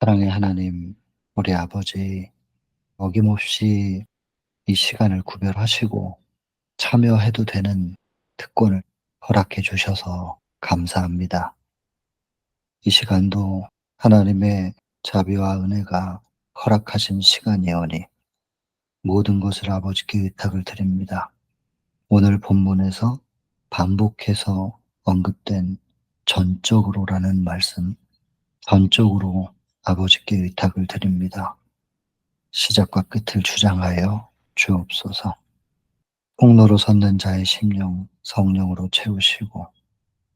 사랑의 하나님, 우리 아버지, 어김없이 이 시간을 구별하시고 참여해도 되는 특권을 허락해 주셔서 감사합니다. 이 시간도 하나님의 자비와 은혜가 허락하신 시간이오니 모든 것을 아버지께 의탁을 드립니다. 오늘 본문에서 반복해서 언급된 전적으로라는 말씀, 전적으로 아버지께 의탁을 드립니다. 시작과 끝을 주장하여 주옵소서. 폭로로 섰는 자의 심령 성령으로 채우시고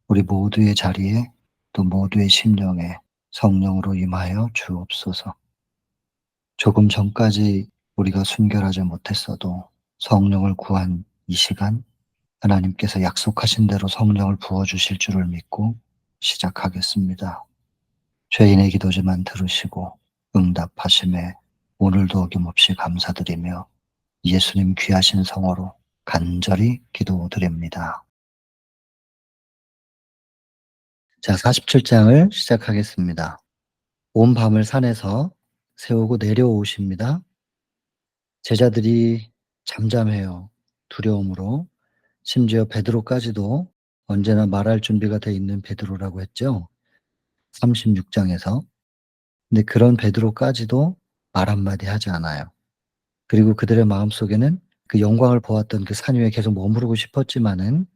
우리 모두의 자리에 또 모두의 심령에 성령으로 임하여 주옵소서. 조금 전까지 우리가 순결하지 못했어도 성령을 구한 이 시간, 하나님께서 약속하신 대로 성령을 부어주실 줄을 믿고 시작하겠습니다. 죄인의 기도지만 들으시고 응답하심에 오늘도 어김없이 감사드리며 예수님 귀하신 성으로 간절히 기도드립니다. 자, 47장을 시작하겠습니다. 온 밤을 산에서 세우고 내려오십니다. 제자들이 잠잠해요. 두려움으로. 심지어 베드로까지도, 언제나 말할 준비가 돼 있는 베드로라고 했죠. 36장에서. 근데 그런 베드로까지도 말 한마디 하지 않아요. 그리고 그들의 마음속에는 그 영광을 보았던 그 산 위에 계속 머무르고 싶었지만은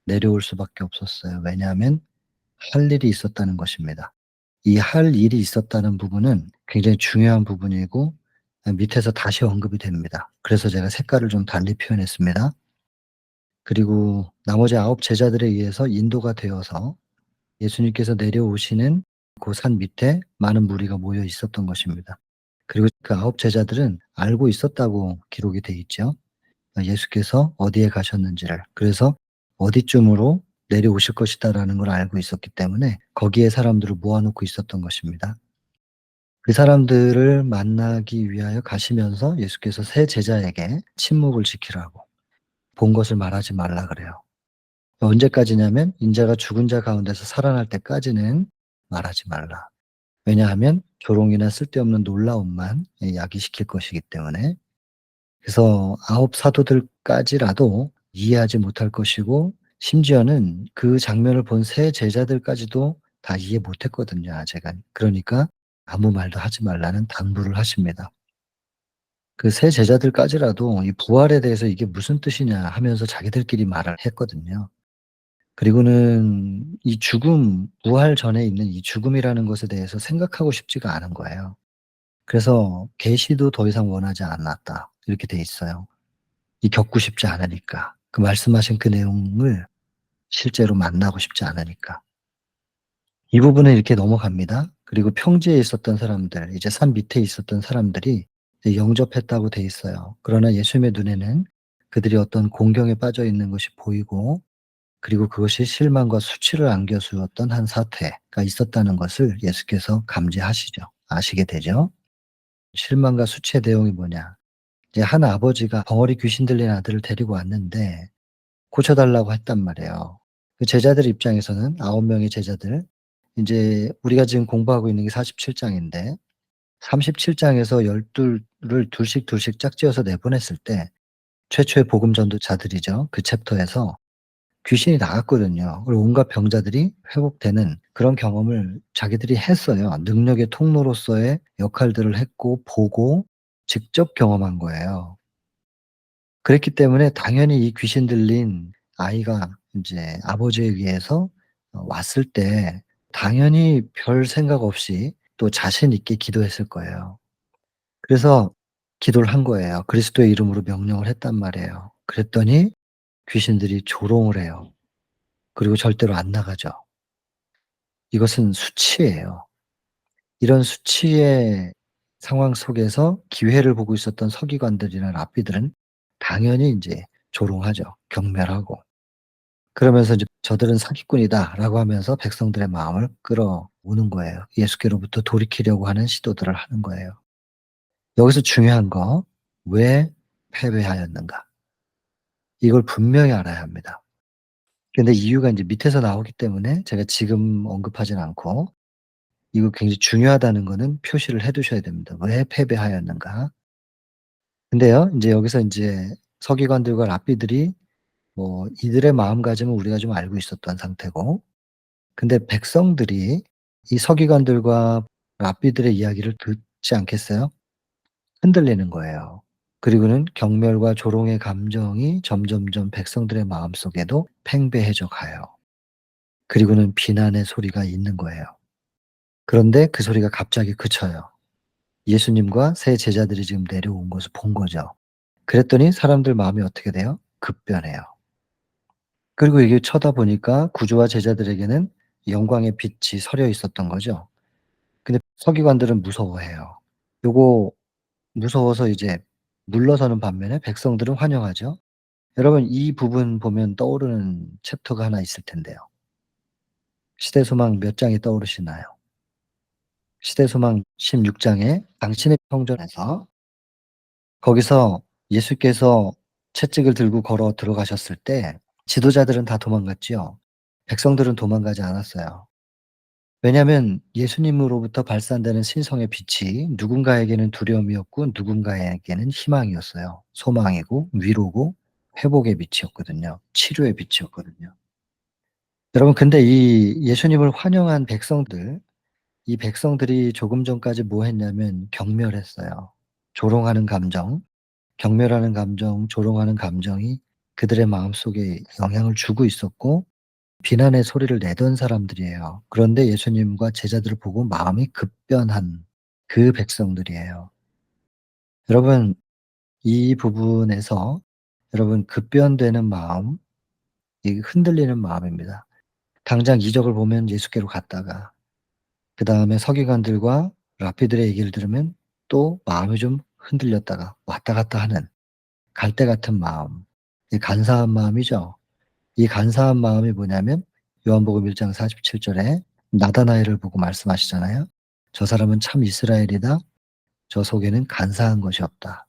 내려올 수밖에 없었어요. 왜냐하면 할 일이 있었다는 것입니다. 이 할 일이 있었다는 부분은 굉장히 중요한 부분이고 밑에서 다시 언급이 됩니다. 그래서 제가 색깔을 좀 달리 표현했습니다. 그리고 나머지 9 제자들에 의해서 인도가 되어서 예수님께서 내려오시는 그 산 밑에 많은 무리가 모여 있었던 것입니다. 그리고 그 9 제자들은 알고 있었다고 기록이 돼 있죠. 예수께서 어디에 가셨는지를. 그래서 어디쯤으로 내려오실 것이다라는 걸 알고 있었기 때문에 거기에 사람들을 모아 놓고 있었던 것입니다. 그 사람들을 만나기 위하여 가시면서 예수께서 세 제자에게 침묵을 지키라고, 본 것을 말하지 말라 그래요. 언제까지냐면 인자가 죽은 자 가운데서 살아날 때까지는 말하지 말라. 왜냐하면 조롱이나 쓸데없는 놀라움만 야기시킬 것이기 때문에. 그래서 9 사도들까지라도 이해하지 못할 것이고 심지어는 그 장면을 본 세 제자들까지도 다 이해 못했거든요, 아직은. 그러니까 아무 말도 하지 말라는 당부를 하십니다. 그 세 제자들까지라도 이 부활에 대해서 이게 무슨 뜻이냐 하면서 자기들끼리 말을 했거든요. 그리고는 이 죽음, 부활 전에 있는 이 죽음이라는 것에 대해서 생각하고 싶지가 않은 거예요. 그래서 계시도 더 이상 원하지 않았다, 이렇게 돼 있어요. 이 겪고 싶지 않으니까. 그 말씀하신 그 내용을 실제로 만나고 싶지 않으니까. 이 부분은 이렇게 넘어갑니다. 그리고 평지에 있었던 사람들, 이제 산 밑에 있었던 사람들이 이제 영접했다고 돼 있어요. 그러나 예수님의 눈에는 그들이 어떤 공경에 빠져 있는 것이 보이고, 그리고 그것이 실망과 수치를 안겨주었던 한 사태가 있었다는 것을 예수께서 감지하시죠. 아시게 되죠. 실망과 수치의 내용이 뭐냐. 이제 한 아버지가 벙어리 귀신 들린 아들을 데리고 왔는데 고쳐 달라고 했단 말이에요. 그 제자들 입장에서는 9 명의 제자들, 인제 우리가 지금 공부하고 있는 게 47 장인데 37 장에서 12를 둘씩 둘씩 짝지어서 내보냈을 때 최초의 복음 전도자들이죠. 그 챕터에서 귀신이 나갔거든요. 그리고 온갖 병자들이 회복되는 그런 경험을 자기들이 했어요. 능력의 통로로서의 역할들을 했고 보고 직접 경험한 거예요. 그랬기 때문에 당연히 이 귀신 들린 아이가 인제 아버지에 의해서 왔을 때 당연히 별 생각 없이 또 자신 있게 기도했을 거예요. 그래서 기도를 한 거예요. 그리스도의 이름으로 명령을 했단 말이에요. 그랬더니 귀신들이 조롱을 해요. 그리고 절대로 안 나가죠. 이것은 수치예요. 이런 수치의 상황 속에서 기회를 보고 있었던 서기관들이나 랍비들은 당연히 인제 조롱하죠. 경멸하고. 그러면서 이제 "저들은 사기꾼이다."라고 하면서 백성들의 마음을 끌어오는 거예요. 예수께로부터 돌이키려고 하는 시도들을 하는 거예요. 여기서 중요한 거, 왜 패배하였는가? 이걸 분명히 알아야 합니다. 근데 이유가 인제 밑에서 나오기 때문에 제가 지금 언급하진 않고 이거 굉장히 중요하다는 거는 표시를 해 두셔야 됩니다. 왜 패배하였는가. 근데요 인제 여기서 인제 서기관들과 랍비들이 뭐 이들의 마음가짐은 우리가 좀 알고 있었던 상태고, 근데 백성들이 이 서기관들과 랍비들의 이야기를 듣지 않겠어요? 흔들리는 거예요. 그리고는 경멸과 조롱의 감정이 점점점 백성들의 마음속에도 팽배해져 가요. 그리고는 비난의 소리가 있는 거예요. 그런데 그 소리가 갑자기 그쳐요. 예수님과 세 제자들이 지금 내려온 것을 본 거죠. 그랬더니 사람들 마음이 어떻게 돼요? 급변해요. 그리고 이게 쳐다보니까 구주와 제자들에게는 영광의 빛이 서려 있었던 거죠. 근데 서기관들은 무서워해요. 요거 무서워서 이제 물러서는 반면에 백성들은 환영하죠. 여러분 이 부분 보면 떠오르는 챕터가 하나 있을 텐데요. 시대소망 몇 장이 떠오르시나요? 시대소망 16 장에 당신의 평전에서, 거기서 예수께서 채찍을 들고 걸어 들어가셨을 때 지도자들은 다 도망갔지요. 백성들은 도망가지 않았어요. 왜냐하면 예수님으로부터 발산되는 신성의 빛이 누군가에게는 두려움이었고 누군가에게는 희망이었어요. 소망이고 위로고 회복의 빛이었거든요. 치료의 빛이었거든요. 여러분 근데 이 예수님을 환영한 백성들, 이 백성들이 조금 전까지 뭐 했냐면 경멸했어요. 조롱하는 감정, 경멸하는 감정, 조롱하는 감정이 그들의 마음속에 영향을 주고 있었고 비난의 소리를 내던 사람들이에요. 그런데 예수님과 제자들을 보고 마음이 급변한 그 백성들이에요. 여러분 이 부분에서 여러분 급변되는 마음, 이 흔들리는 마음입니다. 당장 이적을 보면 예수께로 갔다가 그다음에 서기관들과 랍비들의 얘기를 들으면 또 마음이 좀 흔들렸다가 왔다 갔다 하는 갈대 같은 마음. 이 간사한 마음이죠. 이 간사한 마음이 뭐냐면 요한복음 1장 47 절에 나다나엘을 보고 말씀하시잖아요. "저 사람은 참 이스라엘이다. 저 속에는 간사한 것이 없다."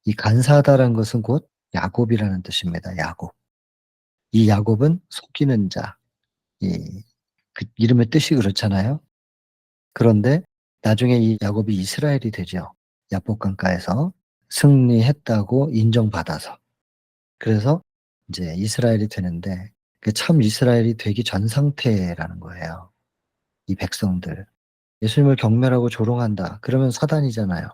이 간사하다라는 것은 곧 야곱이라는 뜻입니다. 야곱. 이 야곱은 속이는 자. 이 그 이름의 뜻이 그렇잖아요. 그런데 나중에 이 야곱이 이스라엘이 되죠. 야복 강가에서 승리했다고 인정받아서. 그래서 인제 이스라엘이 되는데 그 참 이스라엘이 되기 전 상태라는 거예요, 이 백성들. 예수님을 경멸하고 조롱한다. 그러면 사단이잖아요.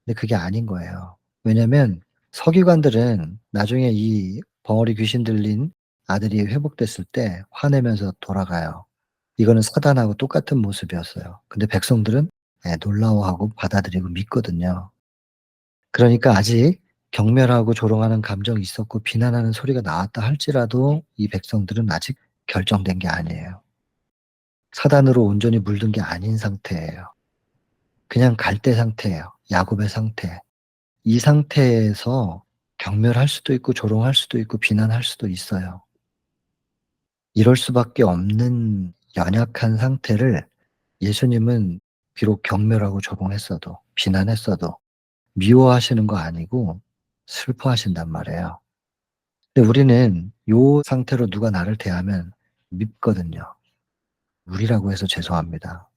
근데 그게 아닌 거예요. 왜냐면 서기관들은 나중에 이 벙어리 귀신 들린 아들이 회복됐을 때 화내면서 돌아가요. 이거는 사단하고 똑같은 모습이었어요. 근데 백성들은 예 놀라워하고 받아들이고 믿거든요. 그러니까 아직 경멸하고 조롱하는 감정이 있었고 비난하는 소리가 나왔다 할지라도 이 백성들은 아직 결정된 게 아니에요. 사단으로 온전히 물든 게 아닌 상태예요. 그냥 갈대 상태예요. 야곱의 상태. 이 상태에서 경멸할 수도 있고 조롱할 수도 있고 비난할 수도 있어요. 이럴 수밖에 없는 연약한 상태를 예수님은 비록 경멸하고 조롱했어도 비난했어도 미워하시는 거 아니고 슬퍼하신단 말이에요. 근데 우리는 요 상태로 누가 나를 대하면 밉거든요. 우리라고 해서 죄송합니다.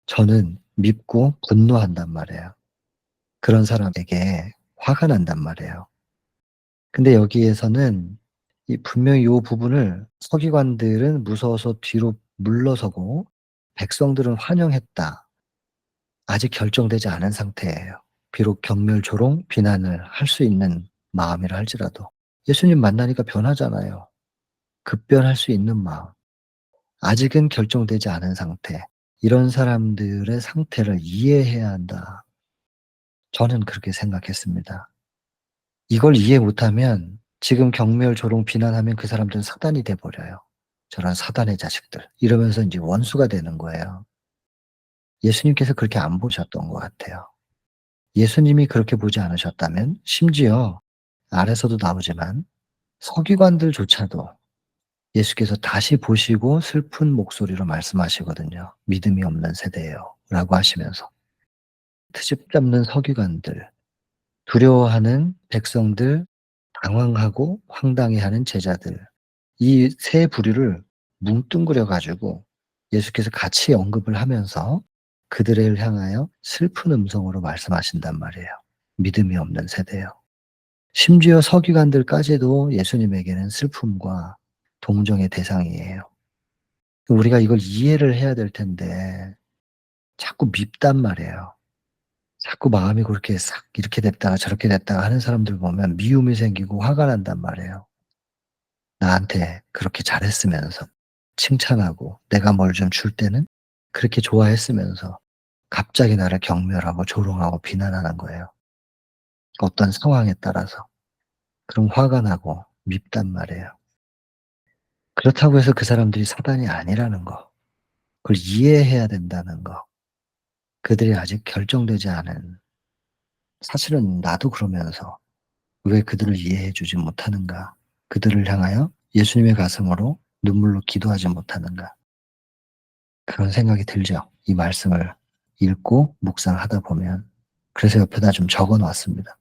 저는 밉고 분노한단 말이에요. 그런 사람에게 화가 난단 말이에요. 근데 여기에서는 이 분명히 요 부분을 서기관들은 무서워서 뒤로 물러서고 백성들은 환영했다. 아직 결정되지 않은 상태예요. 비록 경멸, 조롱, 비난을 할 수 있는 마음이라 할지라도. 예수님 만나니까 변하잖아요. 급변할 수 있는 마음. 아직은 결정되지 않은 상태. 이런 사람들의 상태를 이해해야 한다. 저는 그렇게 생각했습니다. 이걸 이해 못하면 지금 경멸, 조롱, 비난하면 그 사람들은 사단이 돼 버려요. "저런 사단의 자식들." 이러면서 인제 원수가 되는 거예요. 예수님께서 그렇게 안 보셨던 것 같아요. 예수님이 그렇게 보지 않으셨다면 심지어 아래서도 나오지만 서기관들조차도 예수께서 다시 보시고 슬픈 목소리로 말씀하시거든요. "믿음이 없는 세대예요." 라고 하시면서. 트집 잡는 서기관들, 두려워하는 백성들, 당황하고 황당해하는 제자들, 이 세 부류를 뭉뚱그려 가지고 예수께서 같이 언급을 하면서 그들을 향하여 슬픈 음성으로 말씀하신단 말이에요. 믿음이 없는 세대요. 심지어 서기관들까지도 예수님에게는 슬픔과 동정의 대상이에요. 우리가 이걸 이해를 해야 될 텐데 자꾸 밉단 말이에요. 자꾸 마음이 그렇게 싹 이렇게 됐다가 저렇게 됐다가 하는 사람들 보면 미움이 생기고 화가 난단 말이에요. 나한테 그렇게 잘했으면서 칭찬하고 내가 뭘 좀 줄 때는 그렇게 좋아했으면서 갑자기 나를 경멸하고 조롱하고 비난하는 거예요. 어떤 상황에 따라서. 그럼 화가 나고 밉단 말이에요. 그렇다고 해서 그 사람들이 사단이 아니라는 거. 그걸 이해해야 된다는 거. 그들이 아직 결정되지 않은, 사실은 나도 그러면서 왜 그들을 이해해 주지 못하는가? 그들을 향하여 예수님의 가슴으로 눈물로 기도하지 못하는가? 그런 생각이 들죠. 이 말씀을 읽고 묵상하다 보면. 그래서 옆에다 좀 적어 놨습니다.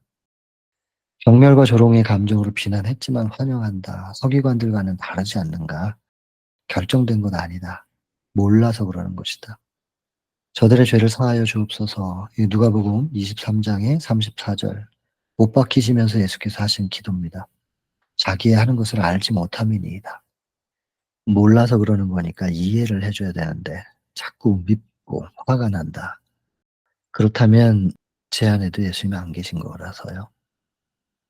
경멸과 조롱의 감정으로 비난했지만 환영한다. 서기관들과는 다르지 않는가? 결정된 건 아니다. 몰라서 그러는 것이다. 저들의 죄를 사하여 주옵소서. 이 누가복음 23장의 34절. 못 박히시면서 예수께서 하신 기도입니다. 자기의 하는 것을 알지 못함이니이다. 몰라서 그러는 거니까 이해를 해줘야 되는데 자꾸 밉고 화가 난다. 그렇다면 제 안에도 예수님이 안 계신 거라서요.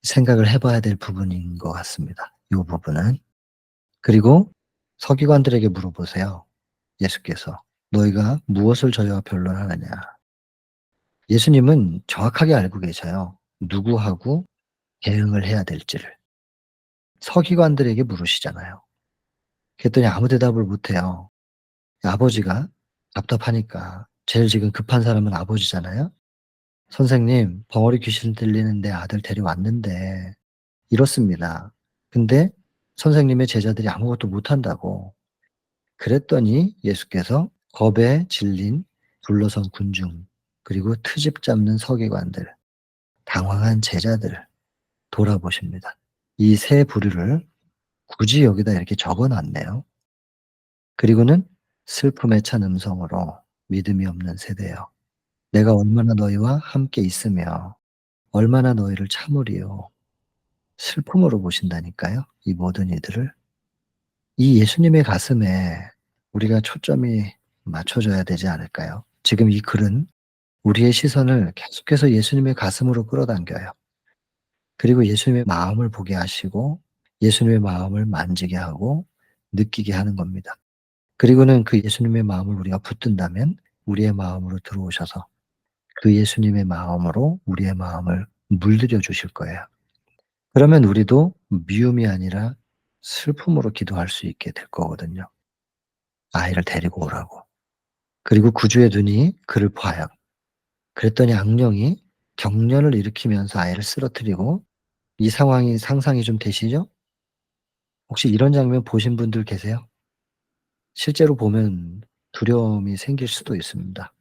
생각을 해봐야 될 부분인 것 같습니다. 이 부분은. 그리고 서기관들에게 물어보세요. 예수께서 너희가 무엇을 저희와 변론하느냐. 예수님은 정확하게 알고 계셔요. 누구하고 대응을 해야 될지를. 서기관들에게 물으시잖아요. 그랬더니 아무 대답을 못해요. 아버지가 답답하니까 제일 지금 급한 사람은 아버지잖아요. 선생님, 벙어리 귀신 들리는 내 아들 데려왔는데 이렇습니다. 근데 선생님의 제자들이 아무것도 못한다고. 그랬더니 예수께서 겁에 질린 둘러선 군중, 그리고 트집 잡는 서기관들, 당황한 제자들 돌아보십니다. 이 세 부류를 굳이 여기다 이렇게 적어 놨네요. 그리고는 슬픔에 찬 음성으로 믿음이 없는 세대여. 내가 얼마나 너희와 함께 있으며 얼마나 너희를 참으리요. 슬픔으로 보신다니까요. 이 모든 이들을. 이 예수님의 가슴에 우리가 초점이 맞춰져야 되지 않을까요? 지금 이 글은 우리의 시선을 계속해서 예수님의 가슴으로 끌어당겨요. 그리고 예수님의 마음을 보게 하시고 예수님의 마음을 만지게 하고 느끼게 하는 겁니다. 그리고는 그 예수님의 마음을 우리가 붙든다면 우리의 마음으로 들어오셔서 그 예수님의 마음으로 우리의 마음을 물들여 주실 거예요. 그러면 우리도 미움이 아니라 슬픔으로 기도할 수 있게 될 거거든요. 아이를 데리고 오라고. 그리고 구주의 눈이 그를 봐요. 그랬더니 악령이 경련을 일으키면서 아이를 쓰러뜨리고, 이 상황이 상상이 좀 되시죠? 혹시 이런 장면 보신 분들 계세요? 실제로 보면 두려움이 생길 수도 있습니다.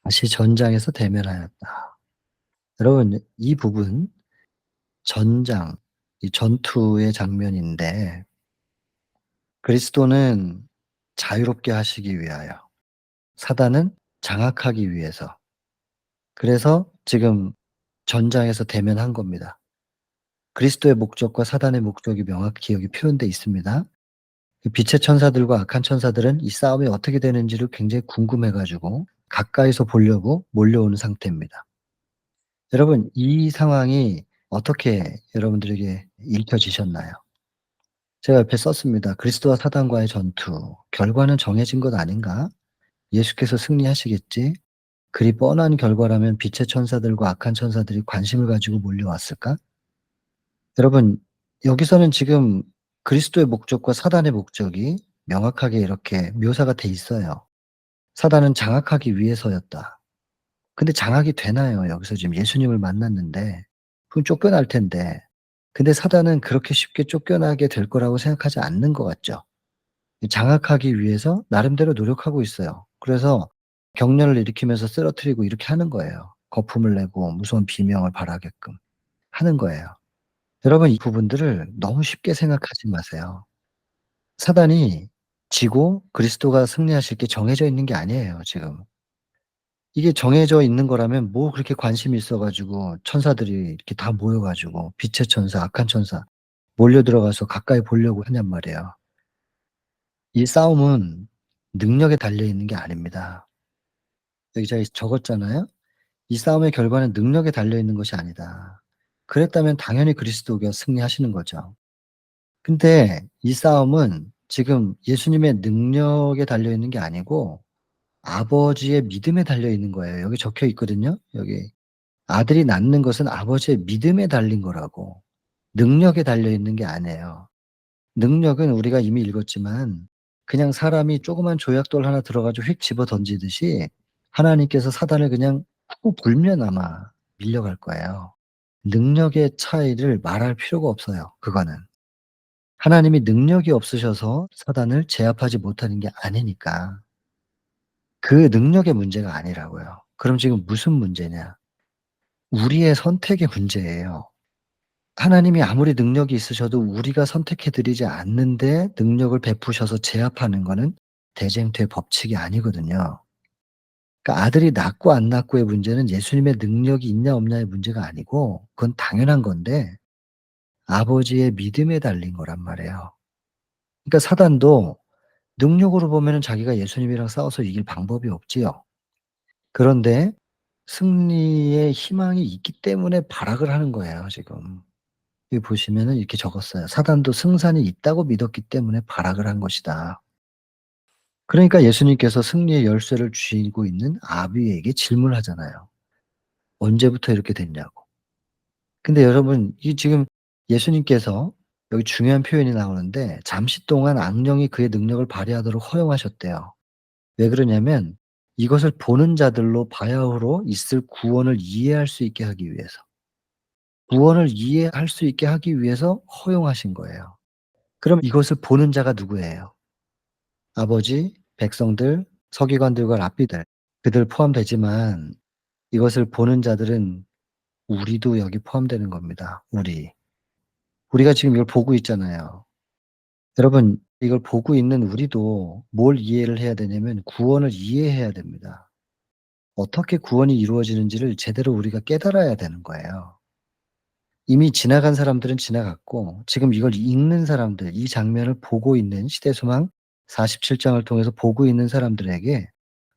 다시 전장에서 대면하였다. 여러분, 이 부분 전장, 이 전투의 장면인데 그리스도는 자유롭게 하시기 위하여, 사단은 장악하기 위해서, 그래서 지금 전장에서 대면한 겁니다. 그리스도의 목적과 사단의 목적이 명확히 여기 표현되어 있습니다. 빛의 천사들과 악한 천사들은 이 싸움이 어떻게 되는지를 굉장히 궁금해 가지고 가까이서 보려고 몰려오는 상태입니다. 여러분, 이 상황이 어떻게 여러분들에게 읽혀지셨나요? 제가 옆에 썼습니다. 그리스도와 사단과의 전투. 결과는 정해진 것 아닌가? 예수께서 승리하시겠지? 그리 뻔한 결과라면 빛의 천사들과 악한 천사들이 관심을 가지고 몰려왔을까? 여러분, 여기서는 지금 그리스도의 목적과 사단의 목적이 명확하게 이렇게 묘사가 돼 있어요. 사단은 장악하기 위해서였다. 근데 장악이 되나요? 여기서 지금 예수님을 만났는데 그럼 쫓겨날 텐데. 근데 사단은 그렇게 쉽게 쫓겨나게 될 거라고 생각하지 않는 것 같죠. 장악하기 위해서 나름대로 노력하고 있어요. 그래서 격려를 일으키면서 쓰러뜨리고 이렇게 하는 거예요. 거품을 내고 무서운 비명을 발하게끔 하는 거예요. 여러분, 이 부분들을 너무 쉽게 생각하지 마세요. 사단이 지고 그리스도가 승리하실 게 정해져 있는 게 아니에요 지금. 이게 정해져 있는 거라면 뭐 그렇게 관심이 있어 가지고 천사들이 이렇게 다 모여 가지고 빛의 천사, 악한 천사 몰려 들어가서 가까이 보려고 하냔 말이에요. 이 싸움은 능력에 달려 있는 게 아닙니다. 여기 제가 적었잖아요. "이 싸움의 결과는 능력에 달려 있는 것이 아니다." 그랬다면 당연히 그리스도가 승리하시는 거죠. 근데 이 싸움은 지금 예수님의 능력에 달려 있는 게 아니고 아버지의 믿음에 달려 있는 거예요. 여기 적혀 있거든요. 여기 아들이 낳는 것은 아버지의 믿음에 달린 거라고. 능력에 달려 있는 게 아니에요. 능력은 우리가 이미 읽었지만 그냥 사람이 조그만 조약돌 하나 들어 가지고 휙 집어 던지듯이 하나님께서 사단을 그냥 후 불면 아마 밀려갈 거예요. 능력의 차이를 말할 필요가 없어요 그거는. 하나님이 능력이 없으셔서 사단을 제압하지 못하는 게 아니니까. 그 능력의 문제가 아니라고요. 그럼 지금 무슨 문제냐? 우리의 선택의 문제예요. 하나님이 아무리 능력이 있으셔도 우리가 선택해 드리지 않는데 능력을 베푸셔서 제압하는 거는 대쟁투의 법칙이 아니거든요. 그러니까 아들이 낳고 안 낳고의 문제는 예수님의 능력이 있냐 없냐의 문제가 아니고 그건 당연한 건데 아버지의 믿음에 달린 거란 말이에요. 그러니까 사단도 능력으로 보면은 자기가 예수님이랑 싸워서 이길 방법이 없지요. 그런데 승리의 희망이 있기 때문에 발악을 하는 거예요 지금. 여기 보시면은 이렇게 적었어요. "사단도 승산이 있다고 믿었기 때문에 발악을 한 것이다." 그러니까 예수님께서 승리의 열쇠를 쥐고 있는 아비에게 질문하잖아요. "언제부터 이렇게 됐냐."고. 근데 여러분 이 지금 예수님께서 여기 중요한 표현이 나오는데 잠시 동안 악령이 그의 능력을 발휘하도록 허용하셨대요. 왜 그러냐면 이것을 보는 자들로 바야흐로 있을 구원을 이해할 수 있게 하기 위해서. 구원을 이해할 수 있게 하기 위해서 허용하신 거예요. 그럼 이것을 보는 자가 누구예요? 아버지, 백성들, 서기관들과 랍비들 그들 포함되지만 이것을 보는 자들은 우리도 여기 포함되는 겁니다. 우리. 우리가 지금 이걸 보고 있잖아요. 여러분 이걸 보고 있는 우리도 뭘 이해를 해야 되냐면 구원을 이해해야 됩니다. 어떻게 구원이 이루어지는지를 제대로 우리가 깨달아야 되는 거예요. 이미 지나간 사람들은 지나갔고 지금 이걸 읽는 사람들, 이 장면을 보고 있는 시대소망 47 장을 통해서 보고 있는 사람들에게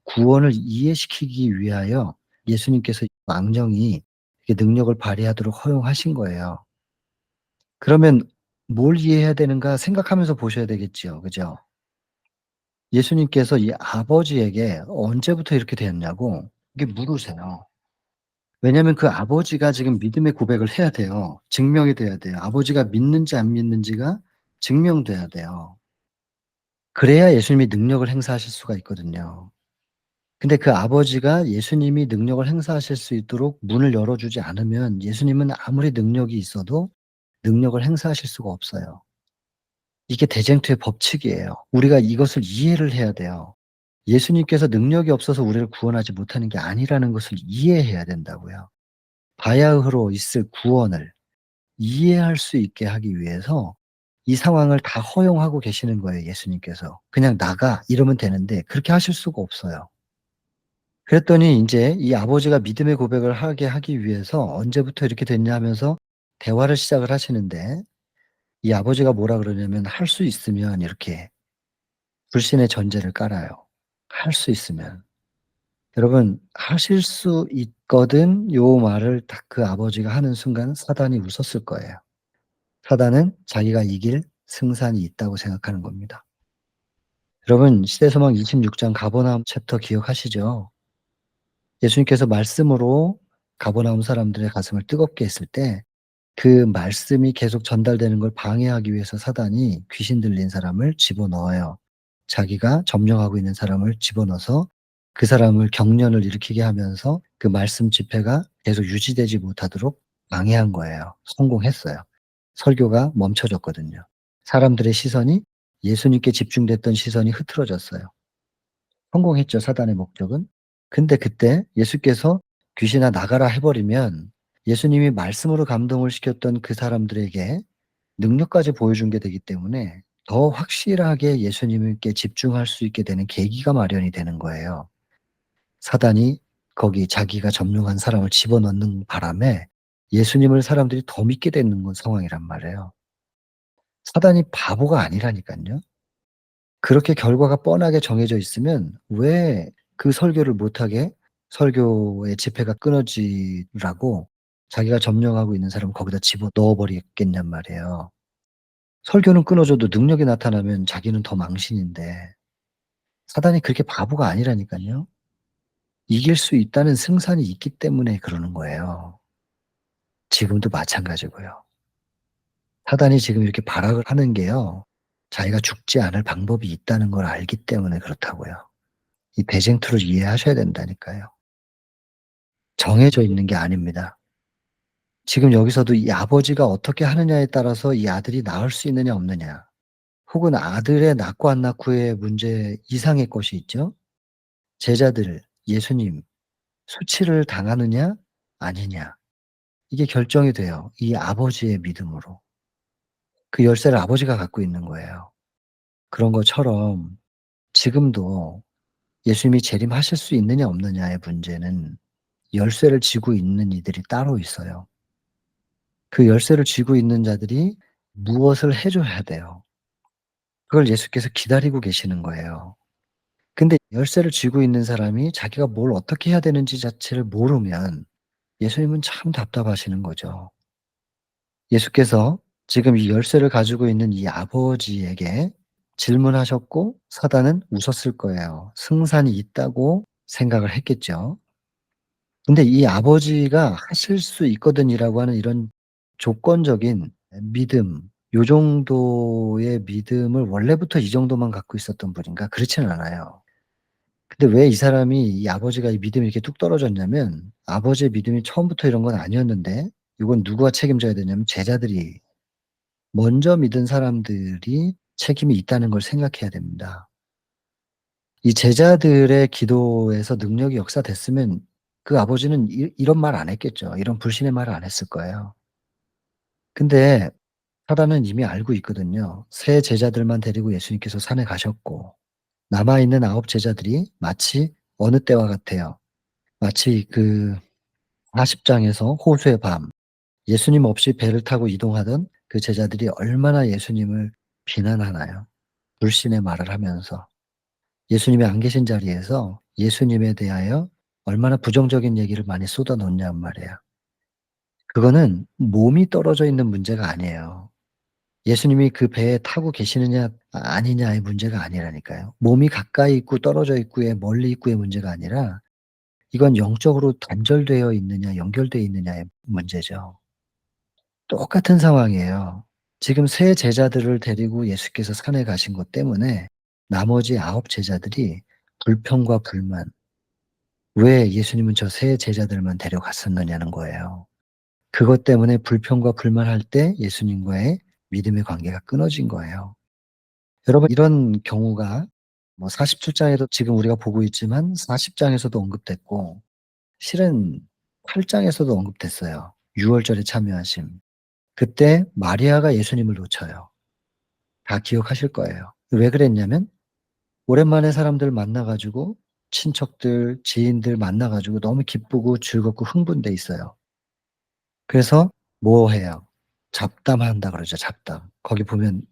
구원을 이해시키기 위하여 예수님께서 악령이 이렇게 능력을 발휘하도록 허용하신 거예요. 그러면 뭘 이해해야 되는가 생각하면서 보셔야 되겠지요. 그죠? 예수님께서 이 아버지에게 "언제부터 이렇게 되었냐."고 이렇게 물으세요. 왜냐하면 그 아버지가 지금 믿음의 고백을 해야 돼요. 증명이 돼야 돼요. 아버지가 믿는지 안 믿는지가 증명돼야 돼요. 그래야 예수님이 능력을 행사하실 수가 있거든요. 근데 그 아버지가 예수님이 능력을 행사하실 수 있도록 문을 열어주지 않으면 예수님은 아무리 능력이 있어도 능력을 행사하실 수가 없어요. 이게 대쟁투의 법칙이에요. 우리가 이것을 이해를 해야 돼요. 예수님께서 능력이 없어서 우리를 구원하지 못하는 게 아니라는 것을 이해해야 된다고요. 바야흐로 있을 구원을 이해할 수 있게 하기 위해서 이 상황을 다 허용하고 계시는 거예요 예수님께서. "그냥 나가." 이러면 되는데 그렇게 하실 수가 없어요. 그랬더니 인제 이 아버지가 믿음의 고백을 하게 하기 위해서 "언제부터 이렇게 됐냐." 하면서 대화를 시작을 하시는데 이 아버지가 뭐라 그러냐면 할 수 있으면 이렇게 불신의 전제를 깔아요. 할 수 있으면. 여러분 "하실 수 있거든." 요 말을 딱 그 아버지가 하는 순간 사단이 웃었을 거예요. 사단은 자기가 이길 승산이 있다고 생각하는 겁니다. 여러분 시대소망 26장 가버나움 챕터 기억하시죠? 예수님께서 말씀으로 가버나움 사람들의 가슴을 뜨겁게 했을 때 그 말씀이 계속 전달되는 걸 방해하기 위해서 사단이 귀신 들린 사람을 집어넣어요. 자기가 점령하고 있는 사람을 집어넣어서 그 사람을 경련을 일으키게 하면서 그 말씀 집회가 계속 유지되지 못하도록 방해한 거예요. 성공했어요. 설교가 멈춰졌거든요. 사람들의 시선이 예수님께 집중됐던 시선이 흐트러졌어요. 성공했죠, 사단의 목적은. 근데 그때 예수께서 "귀신아 나가라." 해 버리면 예수님이 말씀으로 감동을 시켰던 그 사람들에게 능력까지 보여준 게 되기 때문에 더 확실하게 예수님께 집중할 수 있게 되는 계기가 마련이 되는 거예요. 사단이 거기 자기가 점령한 사람을 집어넣는 바람에 예수님을 사람들이 더 믿게 되는 건 상황이란 말이에요. 사단이 바보가 아니라니깐요. 그렇게 결과가 뻔하게 정해져 있으면 왜 그 설교를 못하게 설교의 집회가 끊어지라고 자기가 점령하고 있는 사람을 거기다 집어넣어 버리겠냔 말이에요. 설교는 끊어져도 능력이 나타나면 자기는 더 망신인데 사단이 그렇게 바보가 아니라니깐요. 이길 수 있다는 승산이 있기 때문에 그러는 거예요. 지금도 마찬가지고요. 사단이 지금 이렇게 발악을 하는 게요. 자기가 죽지 않을 방법이 있다는 걸 알기 때문에 그렇다고요. 이 배쟁투를 이해하셔야 된다니까요. 정해져 있는 게 아닙니다. 지금 여기서도 이 아버지가 어떻게 하느냐에 따라서 이 아들이 낳을 수 있느냐 없느냐, 혹은 아들의 낳고 안 낳고의 문제 이상의 것이 있죠. 제자들, 예수님 수치를 당하느냐 아니냐, 이게 결정이 돼요. 이 아버지의 믿음으로. 그 열쇠를 아버지가 갖고 있는 거예요. 그런 것처럼 지금도 예수님이 재림하실 수 있느냐 없느냐의 문제는 열쇠를 쥐고 있는 이들이 따로 있어요. 그 열쇠를 쥐고 있는 자들이 무엇을 해 줘야 돼요. 그걸 예수께서 기다리고 계시는 거예요. 근데 열쇠를 쥐고 있는 사람이 자기가 뭘 어떻게 해야 되는지 자체를 모르면 예수님은 참 답답하시는 거죠. 예수께서 지금 이 열쇠를 가지고 있는 이 아버지에게 질문하셨고 사단은 웃었을 거예요. 승산이 있다고 생각을 했겠죠. 근데 이 아버지가 하실 수 있거든이라고 하는 이런 조건적인 믿음, 요 정도의 믿음을 원래부터 이 정도만 갖고 있었던 분인가? 그렇지는 않아요. 근데 왜 이 사람이 이 아버지가 이 믿음이 이렇게 뚝 떨어졌냐면 아버지의 믿음이 처음부터 이런 건 아니었는데 이건 누가 책임져야 되냐면 제자들이 먼저 믿은 사람들이 책임이 있다는 걸 생각해야 됩니다. 이 제자들의 기도에서 능력이 역사됐으면 그 아버지는 이런 말 안 했겠죠. 이런 불신의 말을 안 했을 거예요. 근데 사단은 이미 알고 있거든요. 세 제자들만 데리고 예수님께서 산에 가셨고 남아 있는 9 제자들이 마치 어느 때와 같아요. 마치 그 40 장에서 호수의 밤, 예수님 없이 배를 타고 이동하던 그 제자들이 얼마나 예수님을 비난하나요? 불신의 말을 하면서. 예수님이 안 계신 자리에서 예수님에 대하여 얼마나 부정적인 얘기를 많이 쏟아놓냔 말이에요. 그거는 몸이 떨어져 있는 문제가 아니에요. 예수님이 그 배에 타고 계시느냐 아니냐의 문제가 아니라니까요. 몸이 가까이 있고 떨어져 있고의 멀리 있고의 문제가 아니라 이건 영적으로 단절되어 있느냐 연결되어 있느냐의 문제죠. 똑같은 상황이에요. 지금 세 제자들을 데리고 예수께서 산에 가신 것 때문에 나머지 9 제자들이 불평과 불만, 왜 예수님은 저 세 제자들만 데려갔었느냐는 거예요. 그것 때문에 불평과 불만할 때 예수님과의 믿음의 관계가 끊어진 거예요. 여러분 이런 경우가 뭐 47 장에도 지금 우리가 보고 있지만 40 장에서도 언급됐고 실은 8 장에서도 언급됐어요. 유월절에 참여하심. 그때 마리아가 예수님을 놓쳐요. 다 기억하실 거예요. 왜 그랬냐면 오랜만에 사람들 만나 가지고 친척들, 지인들 만나 가지고 너무 기쁘고 즐겁고 흥분돼 있어요. 그래서 뭐 해요? 잡담한다 그러죠, 잡담. 거기 보면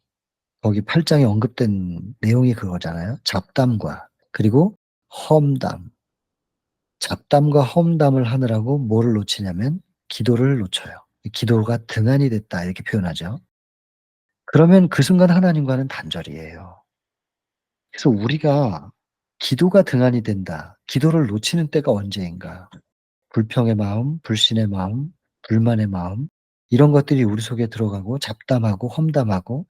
거기 8 장에 언급된 내용이 그거잖아요. 잡담과 그리고 험담. 잡담과 험담을 하느라고 뭐를 놓치냐면 기도를 놓쳐요. "기도가 등한이 됐다." 이렇게 표현하죠. 그러면 그 순간 하나님과는 단절이에요. 그래서 우리가 '기도가 등한이 된다. 기도를 놓치는 때가 언제인가.' 불평의 마음, 불신의 마음, 불만의 마음, 이런 것들이 우리 속에 들어가고 잡담하고 험담하고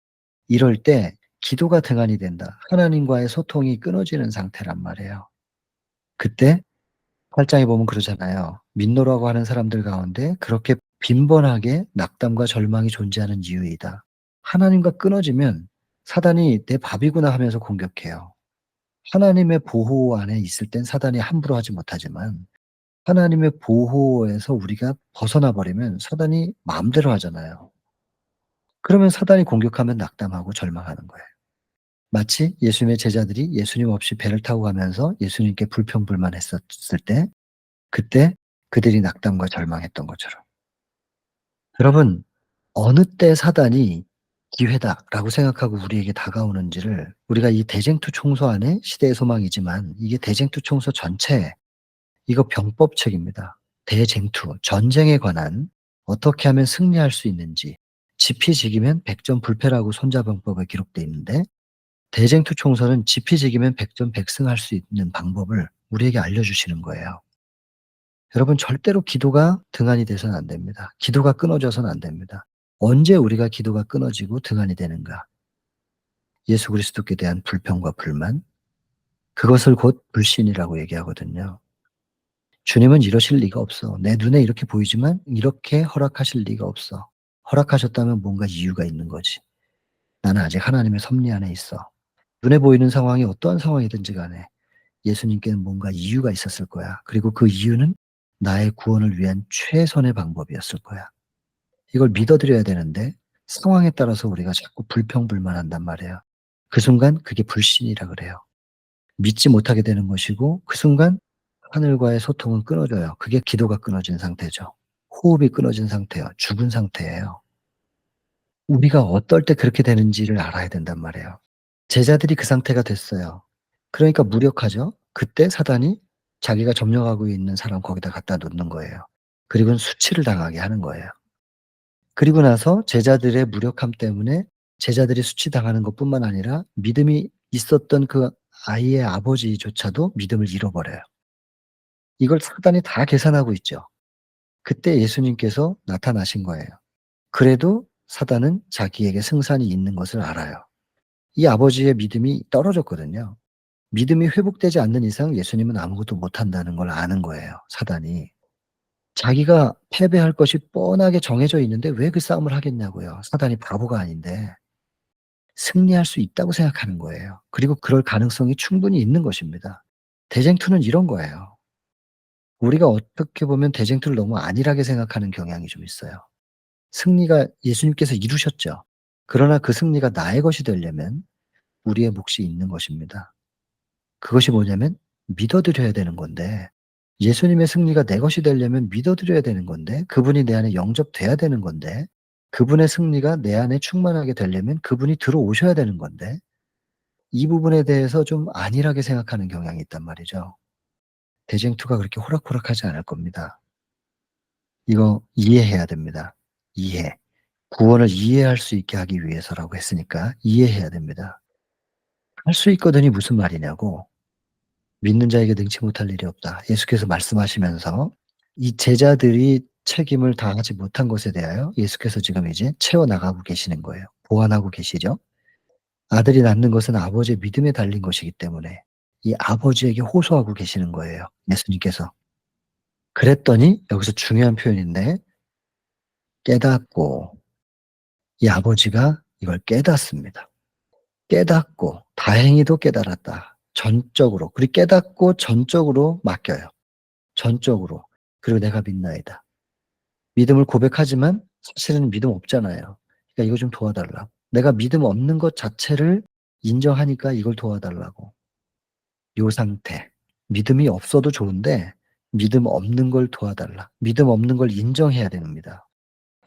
이럴 때 기도가 등한이 된다. 하나님과의 소통이 끊어지는 상태란 말이에요. 그때 8 장에 보면 그러잖아요. 민노라고 하는 사람들 가운데 그렇게 빈번하게 낙담과 절망이 존재하는 이유이다. 하나님과 끊어지면 사단이 '내 밥이구나.' 하면서 공격해요. 하나님의 보호 안에 있을 땐 사단이 함부로 하지 못하지만 하나님의 보호에서 우리가 벗어나 버리면 사단이 마음대로 하잖아요. 그러면 사단이 공격하면 낙담하고 절망하는 거예요. 마치 예수님의 제자들이 예수님 없이 배를 타고 가면서 예수님께 불평불만했었을 때 그때 그들이 낙담과 절망했던 것처럼. 여러분, 어느 때 사단이 '기회다.'라고 생각하고 우리에게 다가오는지를 우리가 이 대쟁투 총소 안에 시대의 소망이지만 이게 대쟁투 총소 전체 이거 병법책입니다. 대쟁투, 전쟁에 관한 어떻게 하면 승리할 수 있는지 지피지기면 백전불패라고 손자병법에 기록되어 있는데 대쟁투 총선은 지피지기면 백전백승할 수 있는 방법을 우리에게 알려주시는 거예요. 여러분 절대로 기도가 등한이 돼서는 안 됩니다. 기도가 끊어져서는 안 됩니다. 언제 우리가 기도가 끊어지고 등한이 되는가? 예수 그리스도께 대한 불평과 불만, 그것을 곧 불신이라고 얘기하거든요. 주님은 이러실 리가 없어. 내 눈에 이렇게 보이지만 이렇게 허락하실 리가 없어. 허락하셨다면 뭔가 이유가 있는 거지. 나는 아직 하나님의 섭리 안에 있어. 눈에 보이는 상황이 어떠한 상황이든지 간에 예수님께는 뭔가 이유가 있었을 거야. 그리고 그 이유는 나의 구원을 위한 최선의 방법이었을 거야. 이걸 믿어드려야 되는데 상황에 따라서 우리가 자꾸 불평불만한단 말이에요. 그 순간 그게 불신이라 그래요. 믿지 못하게 되는 것이고 그 순간 하늘과의 소통은 끊어져요. 그게 기도가 끊어진 상태죠. 호흡이 끊어진 상태예요. 죽은 상태예요. 우리가 어떨 때 그렇게 되는지를 알아야 된단 말이에요. 제자들이 그 상태가 됐어요. 그러니까 무력하죠. 그때 사단이 자기가 점령하고 있는 사람 거기다 갖다 놓는 거예요. 그리고는 수치를 당하게 하는 거예요. 그리고 나서 제자들의 무력함 때문에 제자들이 수치당하는 것뿐만 아니라 믿음이 있었던 그 아이의 아버지조차도 믿음을 잃어버려요. 이걸 사단이 다 계산하고 있죠. 그때 예수님께서 나타나신 거예요. 그래도 사단은 자기에게 승산이 있는 것을 알아요. 이 아버지의 믿음이 떨어졌거든요. 믿음이 회복되지 않는 이상 예수님은 아무것도 못한다는 걸 아는 거예요, 사단이. 자기가 패배할 것이 뻔하게 정해져 있는데 왜 그 싸움을 하겠냐고요. 사단이 바보가 아닌데. 승리할 수 있다고 생각하는 거예요. 그리고 그럴 가능성이 충분히 있는 것입니다. 대쟁투는 이런 거예요. 우리가 어떻게 보면 대쟁투를 너무 안일하게 생각하는 경향이 좀 있어요. 승리가 예수님께서 이루셨죠. 그러나 그 승리가 나의 것이 되려면 우리의 몫이 있는 것입니다. 그것이 뭐냐면 믿어드려야 되는 건데 예수님의 승리가 내 것이 되려면 믿어드려야 되는 건데 그분이 내 안에 영접돼야 되는 건데 그분의 승리가 내 안에 충만하게 되려면 그분이 들어오셔야 되는 건데 이 부분에 대해서 좀 안일하게 생각하는 경향이 있단 말이죠. 대쟁투가 그렇게 호락호락하지 않을 겁니다. 이거 이해해야 됩니다. 이해. 구원을 이해할 수 있게 하기 위해서라고 했으니까 이해해야 됩니다. 할 수 있거든이 무슨 말이냐고. 믿는 자에게 능치 못할 일이 없다. 예수께서 말씀하시면서 이 제자들이 책임을 다하지 못한 것에 대하여 예수께서 지금 이제 채워나가고 계시는 거예요. 보완하고 계시죠. 아들이 낳는 것은 아버지의 믿음에 달린 것이기 때문에 이 아버지에게 호소하고 계시는 거예요, 예수님께서. 그랬더니 여기서 중요한 표현인데 깨닫고 이 아버지가 이걸 깨닫습니다. 깨닫고 다행히도 깨달았다. 전적으로. 그리고 깨닫고 전적으로 맡겨요. 전적으로. 그리고 내가 믿나이다. 믿음을 고백하지만 사실은 믿음 없잖아요. 그러니까 이거 좀 도와달라. 내가 믿음 없는 것 자체를 인정하니까 이걸 도와달라고. 요 상태. 믿음이 없어도 좋은데 믿음 없는 걸 도와달라. 믿음 없는 걸 인정해야 됩니다.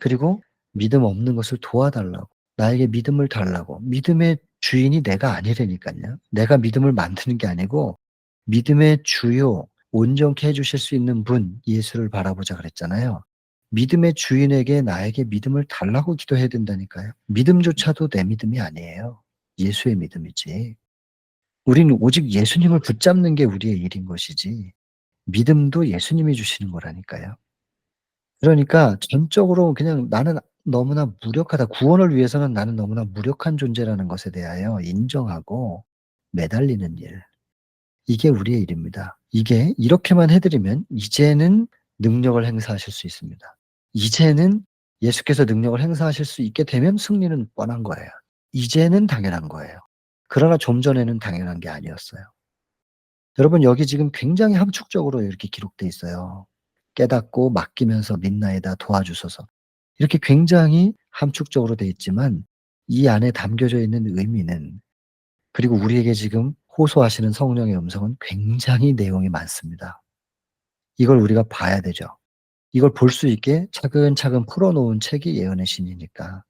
그리고 믿음 없는 것을 도와달라고. 나에게 믿음을 달라고. 믿음의 주인이 내가 아니라니까요. 내가 믿음을 만드는 게 아니고 믿음의 주요, 온전케 해 주실 수 있는 분 예수를 바라보자 그랬잖아요. 믿음의 주인에게 나에게 믿음을 달라고 기도해야 된다니까요. 믿음조차도 내 믿음이 아니에요. 예수의 믿음이지. 우리는 오직 예수님을 붙잡는 게 우리의 일인 것이지 믿음도 예수님이 주시는 거라니까요. 그러니까 전적으로 그냥 '나는 너무나 무력하다. 구원을 위해서는 나는 너무나 무력한 존재라는 것에 대하여 인정하고 매달리는 일. 이게 우리의 일입니다. 이게 이렇게만 해 드리면 이제는 능력을 행사하실 수 있습니다. 이제는 예수께서 능력을 행사하실 수 있게 되면 승리는 뻔한 거예요. 이제는 당연한 거예요. 그러나 좀 전에는 당연한 게 아니었어요. 여러분 여기 지금 굉장히 함축적으로 이렇게 기록돼 있어요. 깨닫고 맡기면서 믿나이다 도와주소서. 이렇게 굉장히 함축적으로 돼 있지만 이 안에 담겨져 있는 의미는, 그리고 우리에게 지금 호소하시는 성령의 음성은 굉장히 내용이 많습니다. 이걸 우리가 봐야 되죠. 이걸 볼 수 있게 차근차근 풀어 놓은 책이 예언의 신이니까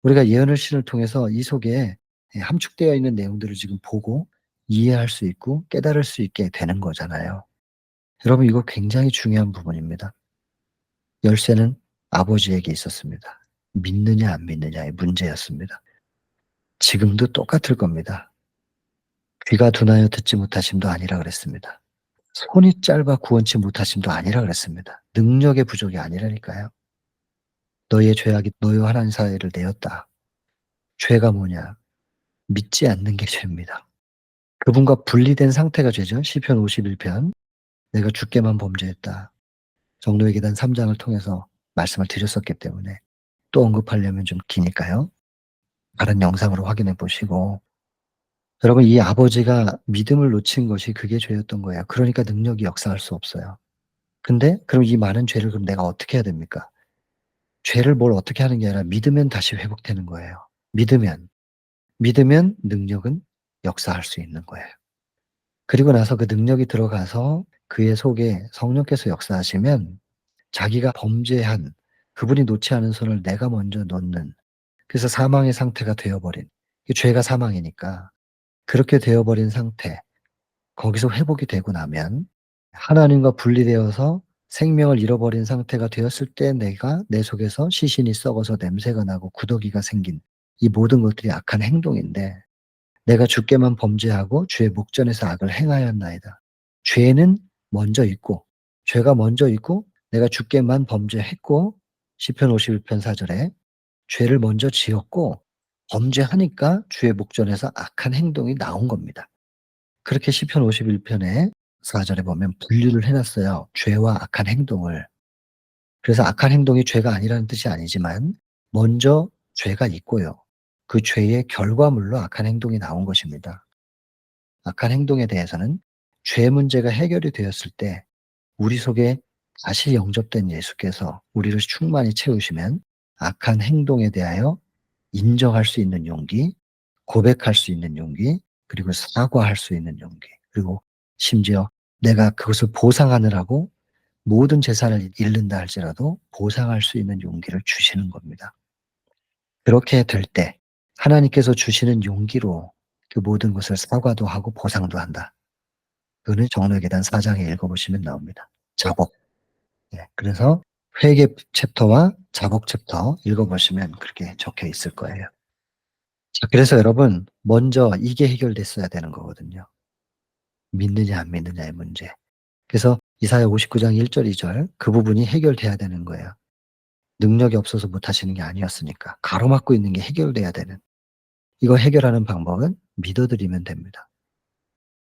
우리가 예언의 신을 통해서 이 속에 함축되어 있는 내용들을 지금 보고 이해할 수 있고 깨달을 수 있게 되는 거잖아요. 여러분, 이거 굉장히 중요한 부분입니다. 열쇠는 아버지에게 있었습니다. 믿느냐 안 믿느냐의 문제였습니다. 지금도 똑같을 겁니다. 귀가 둔하여 듣지 못하심도 아니라 그랬습니다. 손이 짧아 구원치 못하심도 아니라 그랬습니다. 능력의 부족이 아니라니까요. 너희의 죄악이 너희와 하나님 사이를 내었다. 죄가 뭐냐? 믿지 않는 게 죄입니다. 그분과 분리된 상태가 죄죠. 시편 51편. 내가 주께만 범죄했다. 정로의 계단 3장을 통해서 말씀을 드렸었기 때문에 또 언급하려면 좀 기니까요. 다른 영상으로 확인해 보시고, 여러분, 이 아버지가 믿음을 놓친 것이 그게 죄였던 거예요. 그러니까 능력이 역사할 수 없어요. 근데 그럼 이 많은 죄를 그럼 내가 어떻게 해야 됩니까? 죄를 뭘 어떻게 하는 게 아니라 믿으면 다시 회복되는 거예요. 믿으면 능력은 역사할 수 있는 거예요. 그리고 나서 그 능력이 들어가서 그의 속에 성령께서 역사하시면 자기가 범죄한, 그분이 놓지 않은 손을 내가 먼저 놓는, 그래서 사망의 상태가 되어버린, 이 죄가 사망이니까 그렇게 되어버린 상태, 거기서 회복이 되고 나면 하나님과 분리되어서 생명을 잃어버린 상태가 되었을 때 내가 내 속에서 시신이 썩어서 냄새가 나고 구더기가 생긴 이 모든 것들이 악한 행동인데, 내가 주께만 범죄하고 주의 목전에서 악을 행하였나이다. 죄는 먼저 있고, 죄가 먼저 있고 내가 주께만 범죄했고, 시편 51편 4절에 죄를 먼저 지었고 범죄하니까 주의 목전에서 악한 행동이 나온 겁니다. 그렇게 시편 51편에 4절에 보면 분류를 해 놨어요, 죄와 악한 행동을. 그래서 악한 행동이 죄가 아니라는 뜻이 아니지만 먼저 죄가 있고요. 그 죄의 결과물로 악한 행동이 나온 것입니다. 악한 행동에 대해서는 죄 문제가 해결이 되었을 때 우리 속에 다시 영접된 예수께서 우리를 충만히 채우시면 악한 행동에 대하여 인정할 수 있는 용기, 고백할 수 있는 용기, 그리고 사과할 수 있는 용기, 그리고 심지어 내가 그것을 보상하느라고 모든 재산을 잃는다 할지라도 보상할 수 있는 용기를 주시는 겁니다. 그렇게 될 때 하나님께서 주시는 용기로 그 모든 것을 사과도 하고 보상도 한다. 그거는 정로의 계단 4장에 읽어보시면 나옵니다. 작업. 네, 그래서 회개 챕터와 작업 챕터 읽어보시면 그렇게 적혀 있을 거예요. 자, 그래서 여러분, 먼저 이게 해결됐어야 되는 거거든요. 믿느냐 안 믿느냐의 문제. 그래서 이사야 59장 1절 2절 그 부분이 해결돼야 되는 거예요. 능력이 없어서 못하시는 게 아니었으니까. 가로막고 있는 게 해결돼야 되는. 이거 해결하는 방법은 믿어드리면 됩니다.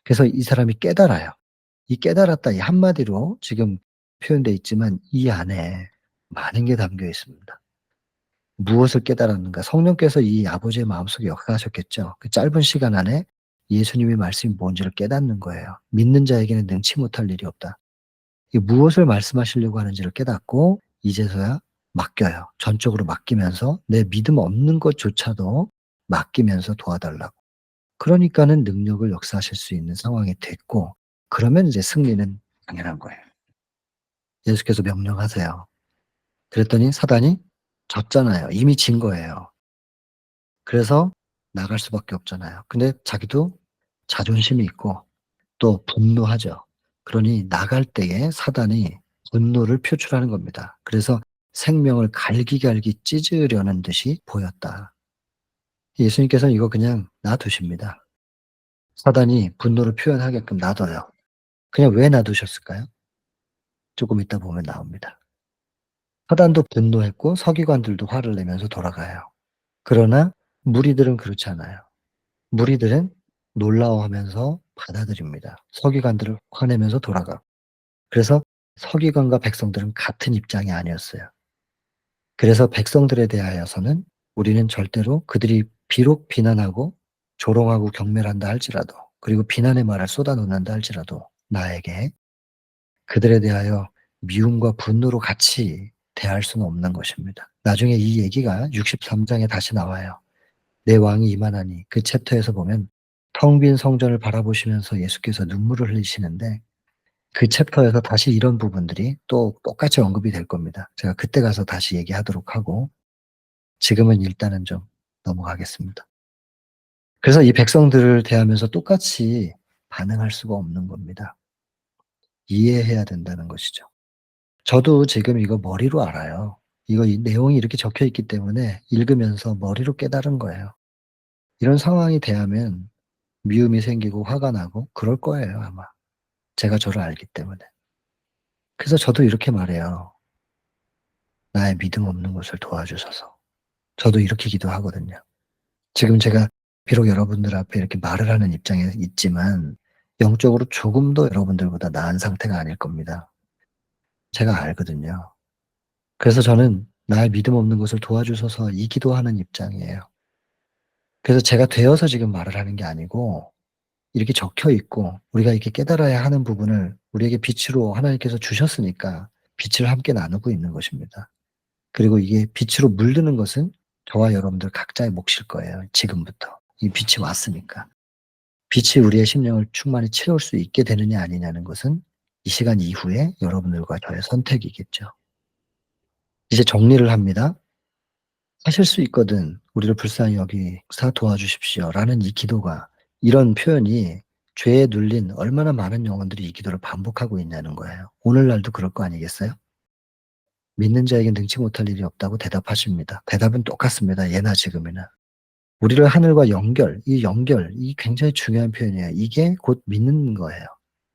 그래서 이 사람이 깨달아요. 이 깨달았다, 이 한마디로 지금 표현되어 있지만 이 안에 많은 게 담겨 있습니다. 무엇을 깨달았는가? 성령께서 이 아버지의 마음속에 역사하셨겠죠. 그 짧은 시간 안에 예수님의 말씀이 뭔지를 깨닫는 거예요. 믿는 자에게는 능치 못할 일이 없다. 이 무엇을 말씀하시려고 하는지를 깨닫고 이제서야 맡겨요. 전적으로 맡기면서 내 믿음 없는 것조차도 맡기면서 도와달라고. 그러니까는 능력을 역사하실 수 있는 상황이 됐고, 그러면 이제 승리는 당연한 거예요. 예수께서 명령하세요. 그랬더니 사단이 졌잖아요. 이미 진 거예요. 그래서 나갈 수밖에 없잖아요. 근데 자기도 자존심이 있고 또 분노하죠. 그러니 나갈 때에 사단이 분노를 표출하는 겁니다. 그래서 생명을 갈기갈기 찢으려는 듯이 보였다. 예수님께서는 이거 그냥 놔두십니다. 사단이 분노를 표현하게끔 놔둬요. 그냥 왜 놔두셨을까요? 조금 이따 보면 나옵니다. 사단도 분노했고 서기관들도 화를 내면서 돌아가요. 그러나 무리들은 그렇지 않아요. 무리들은 놀라워하면서 받아들입니다. 서기관들을 화내면서 돌아가고. 그래서 서기관과 백성들은 같은 입장이 아니었어요. 그래서 백성들에 대하여서는 우리는 절대로 그들이 비록 비난하고 조롱하고 경멸한다 할지라도, 그리고 비난의 말을 쏟아놓는다 할지라도 나에게 그들에 대하여 미움과 분노로 같이 대할 수는 없는 것입니다. 나중에 이 얘기가 63장에 다시 나와요. 내 왕이 임하나니 그 챕터에서 보면 텅 빈 성전을 바라보시면서 예수께서 눈물을 흘리시는데 그 챕터에서 다시 이런 부분들이 또 똑같이 언급이 될 겁니다. 제가 그때 가서 다시 얘기하도록 하고 지금은 일단은 좀 넘어가겠습니다. 그래서 이 백성들을 대하면서 똑같이 반응할 수가 없는 겁니다. 이해해야 된다는 것이죠. 저도 지금 이거 머리로 알아요. 이 내용이 이렇게 적혀 있기 때문에 읽으면서 머리로 깨달은 거예요. 이런 상황이 대하면 미움이 생기고 화가 나고 그럴 거예요, 아마. 제가 저를 알기 때문에. 그래서 저도 이렇게 말해요. 나의 믿음 없는 것을 도와주셔서. 저도 이렇게 기도하거든요. 지금 제가 비록 여러분들 앞에 이렇게 말을 하는 입장에 있지만 영적으로 조금 더 여러분들보다 나은 상태가 아닐 겁니다. 제가 알거든요. 그래서 저는 나의 믿음 없는 것을 도와주셔서 이 기도하는 입장이에요. 그래서 제가 되어서 지금 말을 하는 게 아니고 이렇게 적혀 있고 우리가 이렇게 깨달아야 하는 부분을 우리에게 빛으로 하나님께서 주셨으니까 빛을 함께 나누고 있는 것입니다. 그리고 이게 빛으로 물드는 것은 저와 여러분들 각자의 몫일 거예요. 지금부터. 이 빛이 왔으니까. 빛이 우리의 심령을 충만히 채울 수 있게 되느냐 아니냐는 것은 이 시간 이후에 여러분들과 저의 선택이겠죠. 이제 정리를 합니다. 하실 수 있거든 우리를 불쌍히 여기사 도와주십시오 라는 이 기도가 이런 표현이 죄에 눌린 얼마나 많은 영혼들이 이 기도를 반복하고 있냐는 거예요. 오늘날도 그럴 거 아니겠어요? 믿는 자에겐 능치 못할 일이 없다고 대답하십니다. 대답은 똑같습니다. 예나 지금이나. 우리를 하늘과 이 굉장히 중요한 표현이에요. 이게 곧 믿는 거예요.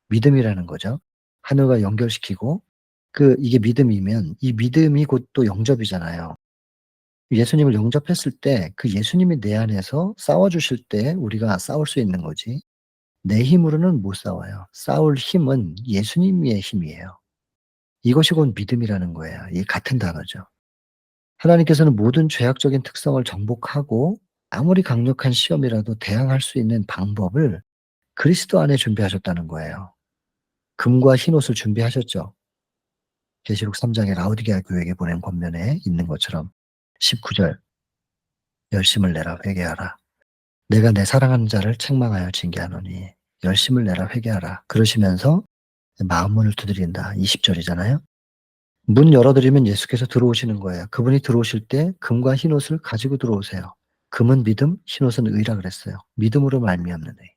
믿음이라는 거죠. 하늘과 연결시키고 이게 믿음이면 이 믿음이 곧 또 영접이잖아요. 예수님을 영접했을 때 그 예수님이 내 안에서 싸워주실 때 우리가 싸울 수 있는 거지. 내 힘으로는 못 싸워요. 싸울 힘은 예수님의 힘이에요. 이것이 곧 믿음이라는 거예요. 이 같은 단어죠. 하나님께서는 모든 죄악적인 특성을 정복하고 아무리 강력한 시험이라도 대항할 수 있는 방법을 그리스도 안에 준비하셨다는 거예요. 금과 흰옷을 준비하셨죠. 계시록 3장에 라오디게아 교회에게 보낸 권면에 있는 것처럼 19절 열심을 내라 회개하라. 내가 내 사랑하는 자를 책망하여 징계하노니 열심을 내라 회개하라. 그러시면서 마음문을 두드린다. 20절이잖아요. 문 열어드리면 예수께서 들어오시는 거예요. 그분이 들어오실 때 금과 흰옷을 가지고 들어오세요. 금은 믿음, 흰옷은 의라 그랬어요. 믿음으로 말미암는 의.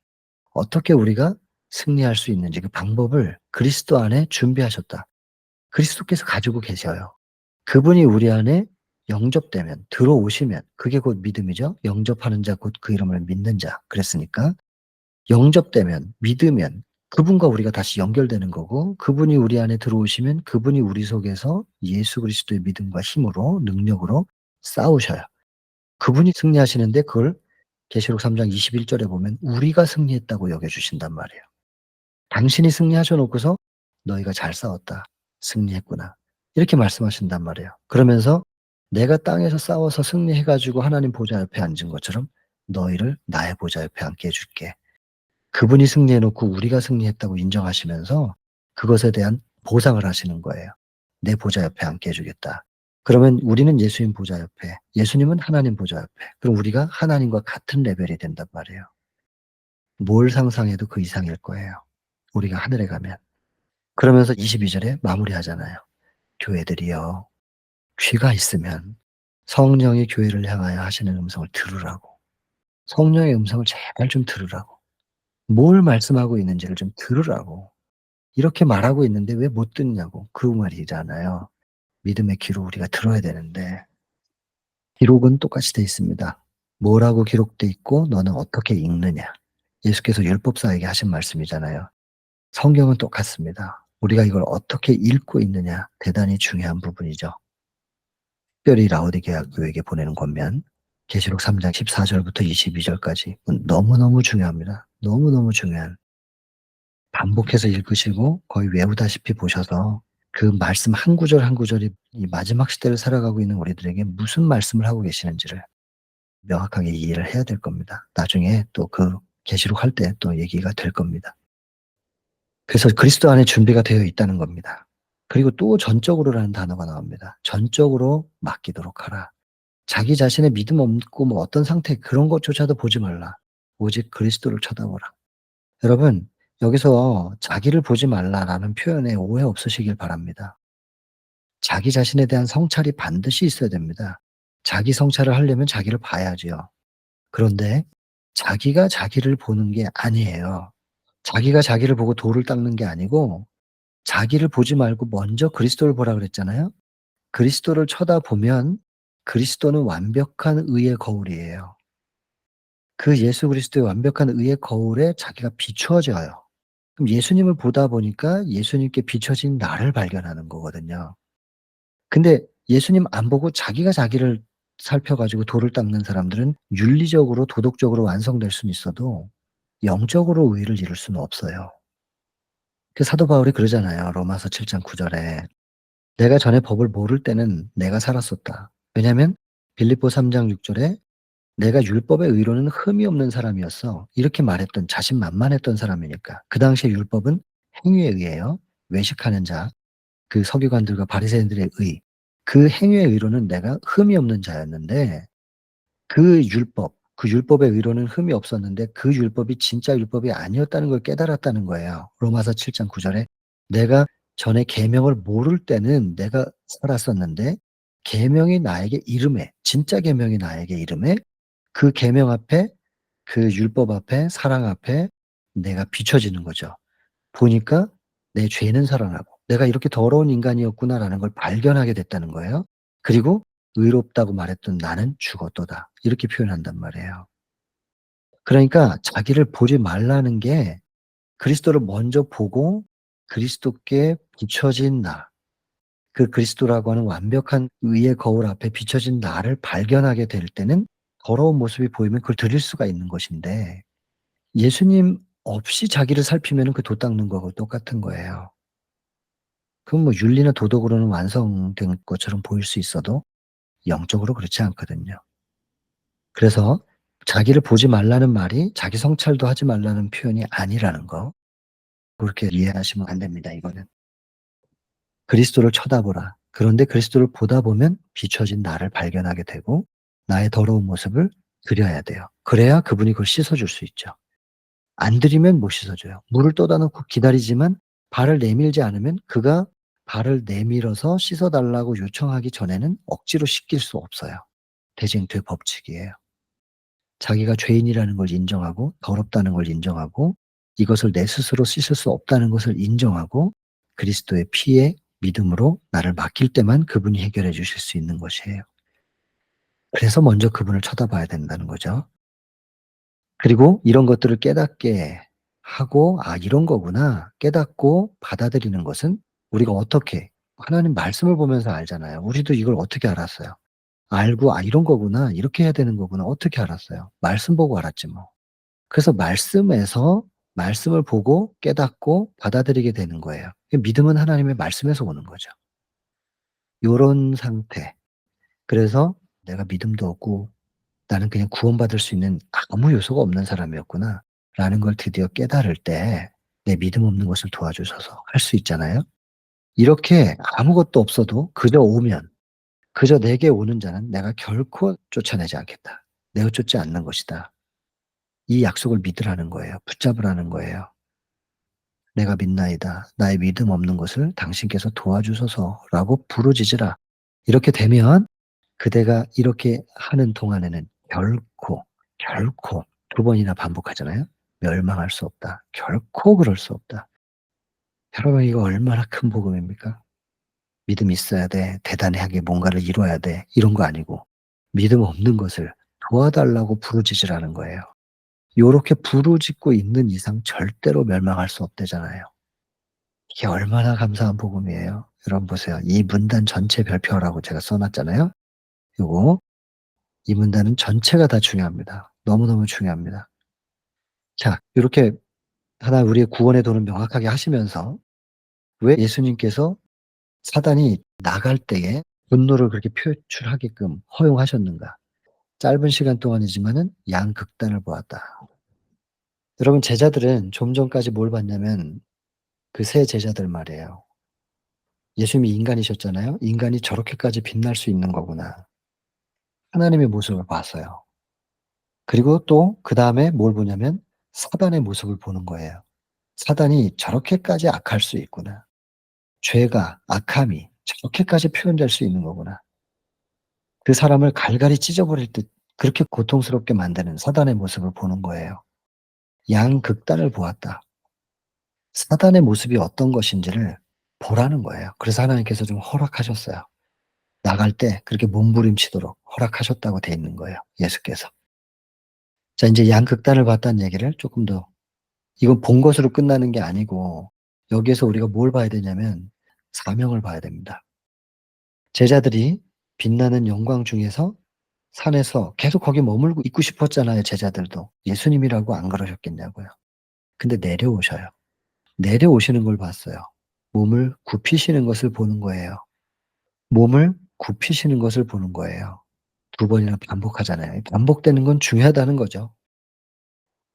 어떻게 우리가 승리할 수 있는지 그 방법을 그리스도 안에 준비하셨다. 그리스도께서 가지고 계셔요. 그분이 우리 안에 영접되면 들어오시면 그게 곧 믿음이죠. 영접하는 자 곧 그 이름을 믿는 자 그랬으니까 영접되면 믿으면 그분과 우리가 다시 연결되는 거고 그분이 우리 안에 들어오시면 그분이 우리 속에서 예수 그리스도의 믿음과 힘으로 능력으로 싸우셔요. 그분이 승리하시는데 그걸 계시록 3장 21절에 보면 우리가 승리했다고 여겨주신단 말이에요. 당신이 승리하셔 놓고서 너희가 잘 싸웠다. 승리했구나. 이렇게 말씀하신단 말이에요. 그러면서 내가 땅에서 싸워서 승리해가지고 하나님 보좌 옆에 앉은 것처럼 너희를 나의 보좌 옆에 앉게 해줄게. 그분이 승리해놓고 우리가 승리했다고 인정하시면서 그것에 대한 보상을 하시는 거예요. 내 보좌 옆에 앉게 해주겠다. 그러면 우리는 예수님 보좌 옆에, 예수님은 하나님 보좌 옆에, 그럼 우리가 하나님과 같은 레벨이 된단 말이에요. 뭘 상상해도 그 이상일 거예요. 우리가 하늘에 가면. 그러면서 22절에 마무리하잖아요. 교회들이여, 귀가 있으면 성령이 교회를 향하여 하시는 음성을 들으라고. 성령의 음성을 제발 좀 들으라고. 뭘 말씀하고 있는지를 좀 들으라고. 이렇게 말하고 있는데 왜 못 듣냐고. 그 말이잖아요. 믿음의 귀로 우리가 들어야 되는데 기록은 똑같이 돼 있습니다. 뭐라고 기록돼 있고 너는 어떻게 읽느냐. 예수께서 율법사에게 하신 말씀이잖아요. 성경은 똑같습니다. 우리가 이걸 어떻게 읽고 있느냐 대단히 중요한 부분이죠. 특별히 라오디게아 교회에게 보내는 권면 계시록 3장 14절부터 22절까지 너무너무 중요합니다. 너무너무 중요한 반복해서 읽으시고 거의 외우다시피 보셔서 그 말씀 한 구절 한 구절이 이 마지막 시대를 살아가고 있는 우리들에게 무슨 말씀을 하고 계시는지를 명확하게 이해를 해야 될 겁니다. 나중에 또 그 계시록 할 때 또 얘기가 될 겁니다. 그래서 그리스도 안에 준비가 되어 있다는 겁니다. 그리고 또 전적으로라는 단어가 나옵니다. 전적으로 맡기도록 하라. 자기 자신의 믿음 없고 뭐 어떤 상태 그런 것조차도 보지 말라. 오직 그리스도를 쳐다보라. 여러분, 여기서 자기를 보지 말라라는 표현에 오해 없으시길 바랍니다. 자기 자신에 대한 성찰이 반드시 있어야 됩니다. 자기 성찰을 하려면 자기를 봐야지요. 그런데 자기가 자기를 보는 게 아니에요. 자기가 자기를 보고 돌을 닦는 게 아니고 자기를 보지 말고 먼저 그리스도를 보라 그랬잖아요. 그리스도를 쳐다보면 그리스도는 완벽한 의의 거울이에요. 그 예수 그리스도의 완벽한 의의 거울에 자기가 비추어져요. 그럼 예수님을 보다 보니까 예수님께 비춰진 나를 발견하는 거거든요. 근데 예수님 안 보고 자기가 자기를 살펴 가지고 돌을 닦는 사람들은 윤리적으로 도덕적으로 완성될 수는 있어도 영적으로 의를 이룰 수는 없어요. 그 사도 바울이 그러잖아요. 로마서 7장 9 절에 "내가 전에 법을 모를 때는 내가 살았었다." 왜냐하면 빌립보 3장 6 절에 "내가 율법의 의로는 흠이 없는 사람이었어." 이렇게 말했던 자신만만했던 사람이니까. 그 당시에 율법은 행위에 의해요. 외식하는 자, 그 서기관들과 바리새인들의 의, 그 행위의 의로는 내가 흠이 없는 자였는데 그 율법의 의로는 흠이 없었는데 그 율법이 진짜 율법이 아니었다는 걸 깨달았다는 거예요. 로마서 7장 9 절에 "내가 전에 계명을 모를 때는 내가 살았었는데 계명이 나에게 이름에 진짜 계명이 나에게 이름에 그 계명 앞에 그 율법 앞에 사랑 앞에 내가 비춰지는 거죠. 보니까 내 죄는 살아나고 '내가 이렇게 더러운 인간이었구나.'라는 걸 발견하게 됐다는 거예요. 그리고 의롭다고 말했던 '나는 죽었도다.' 이렇게 표현한단 말이에요. 그러니까 자기를 보지 말라는 게 그리스도를 먼저 보고 그리스도께 비춰진 나, 그 그리스도라고 하는 완벽한 의의 거울 앞에 비춰진 나를 발견하게 될 때는 더러운 모습이 보이면 그걸 들일 수가 있는 것인데 예수님 없이 자기를 살피면은 그 돛 닦는 거하고 똑같은 거예요. 그건 뭐 윤리나 도덕으로는 완성된 것처럼 보일 수 있어도 영적으로 그렇지 않거든요. 그래서 자기를 보지 말라는 말이 자기 성찰도 하지 말라는 표현이 아니라는 거 그렇게 이해하시면 안 됩니다 이거는. 그리스도를 쳐다보라. 그런데 그리스도를 보다 보면 비춰진 나를 발견하게 되고 나의 더러운 모습을 드려야 돼요. 그래야 그분이 그걸 씻어 줄 수 있죠. 안 드리면 못 씻어 줘요. 물을 떠다 놓고 기다리지만 발을 내밀지 않으면 그가 발을 내밀어서 씻어 달라고 요청하기 전에는 억지로 씻길 수 없어요. 대쟁투의 법칙이에요. 자기가 죄인이라는 걸 인정하고 더럽다는 걸 인정하고 이것을 내 스스로 씻을 수 없다는 것을 인정하고 그리스도의 피에 믿음으로 나를 맡길 때만 그분이 해결해 주실 수 있는 것이에요. 그래서 먼저 그분을 쳐다봐야 된다는 거죠. 그리고 이런 것들을 깨닫게 하고 '아 이런 거구나.' 깨닫고 받아들이는 것은 우리가 어떻게 하나님 말씀을 보면서 알잖아요. 우리도 이걸 어떻게 알았어요? 알고 '아 이런 거구나. 이렇게 해야 되는 거구나.' 어떻게 알았어요? 말씀 보고 알았지 뭐. 그래서 말씀에서 말씀을 보고 깨닫고 받아들이게 되는 거예요. 그 믿음은 하나님의 말씀에서 오는 거죠. 요런 상태. 그래서 '내가 믿음도 없고 나는 그냥 구원받을 수 있는 아무 요소가 없는 사람이었구나.'라는 걸 드디어 깨달을 때 내 믿음 없는 것을 도와주셔서 할 수 있잖아요. 이렇게 아무것도 없어도 그저 오면 그저 내게 오는 자는 내가 결코 쫓아내지 않겠다. 내어 쫓지 않는 것이다. 이 약속을 믿으라는 거예요. 붙잡으라는 거예요. "내가 믿나이다. 나의 믿음 없는 것을 당신께서 도와주소서."라고 부르짖으라. 이렇게 되면 그대가 이렇게 하는 동안에는 결코, 결코 두 번이나 반복하잖아요. "멸망할 수 없다. 결코 그럴 수 없다." 여러분 이거 얼마나 큰 복음입니까? 믿음이 있어야 돼. 대단하게 뭔가를 이뤄야 돼. 이런 거 아니고 믿음 없는 것을 도와달라고 부르짖으라는 거예요. 요렇게 부르짖고 있는 이상 절대로 멸망할 수 없다잖아요. 이게 얼마나 감사한 복음이에요. 여러분 보세요. 이 문단 전체 별표라고 제가 써 놨잖아요. 요거 이 문단은 전체가 다 중요합니다. 너무너무 중요합니다. 자 요렇게 하나 우리의 구원의 도는 명확하게 하시면서 왜 예수님께서 사단이 나갈 때에 분노를 그렇게 표출하게끔 허용하셨는가? 짧은 시간 동안이지만은 양극단을 보았다. 여러분 제자들은 좀 전까지 뭘 봤냐면 그 세 제자들 말이에요. 예수님이 인간이셨잖아요. '인간이 저렇게까지 빛날 수 있는 거구나.' 하나님의 모습을 봤어요. 그리고 또 그다음에 뭘 보냐면 사단의 모습을 보는 거예요. '사단이 저렇게까지 악할 수 있구나. 죄가 악함이 저렇게까지 표현될 수 있는 거구나.' 그 사람을 갈갈이 찢어버릴 듯 그렇게 고통스럽게 만드는 사단의 모습을 보는 거예요. 양극단을 보았다. 사단의 모습이 어떤 것인지를 보라는 거예요. 그래서 하나님께서 좀 허락하셨어요. 나갈 때 그렇게 몸부림치도록 허락하셨다고 돼 있는 거예요, 예수께서. 자, 인제 양극단을 봤다는 얘기를 쪼끔 더, 이건 본 것으로 끝나는 게 아니고 여기에서 우리가 뭘 봐야 되냐면 사명을 봐야 됩니다. 제자들이 빛나는 영광 중에서 산에서 계속 거기 머물고 있고 싶었잖아요, 제자들도. 예수님이라고 안 그러셨겠냐고요. 근데 내려오셔요. 내려오시는 걸 봤어요. 몸을 굽히시는 것을 보는 거예요. 몸을 굽히시는 것을 보는 거예요. 두 번이나 반복하잖아요. 반복되는 건 중요하다는 거죠.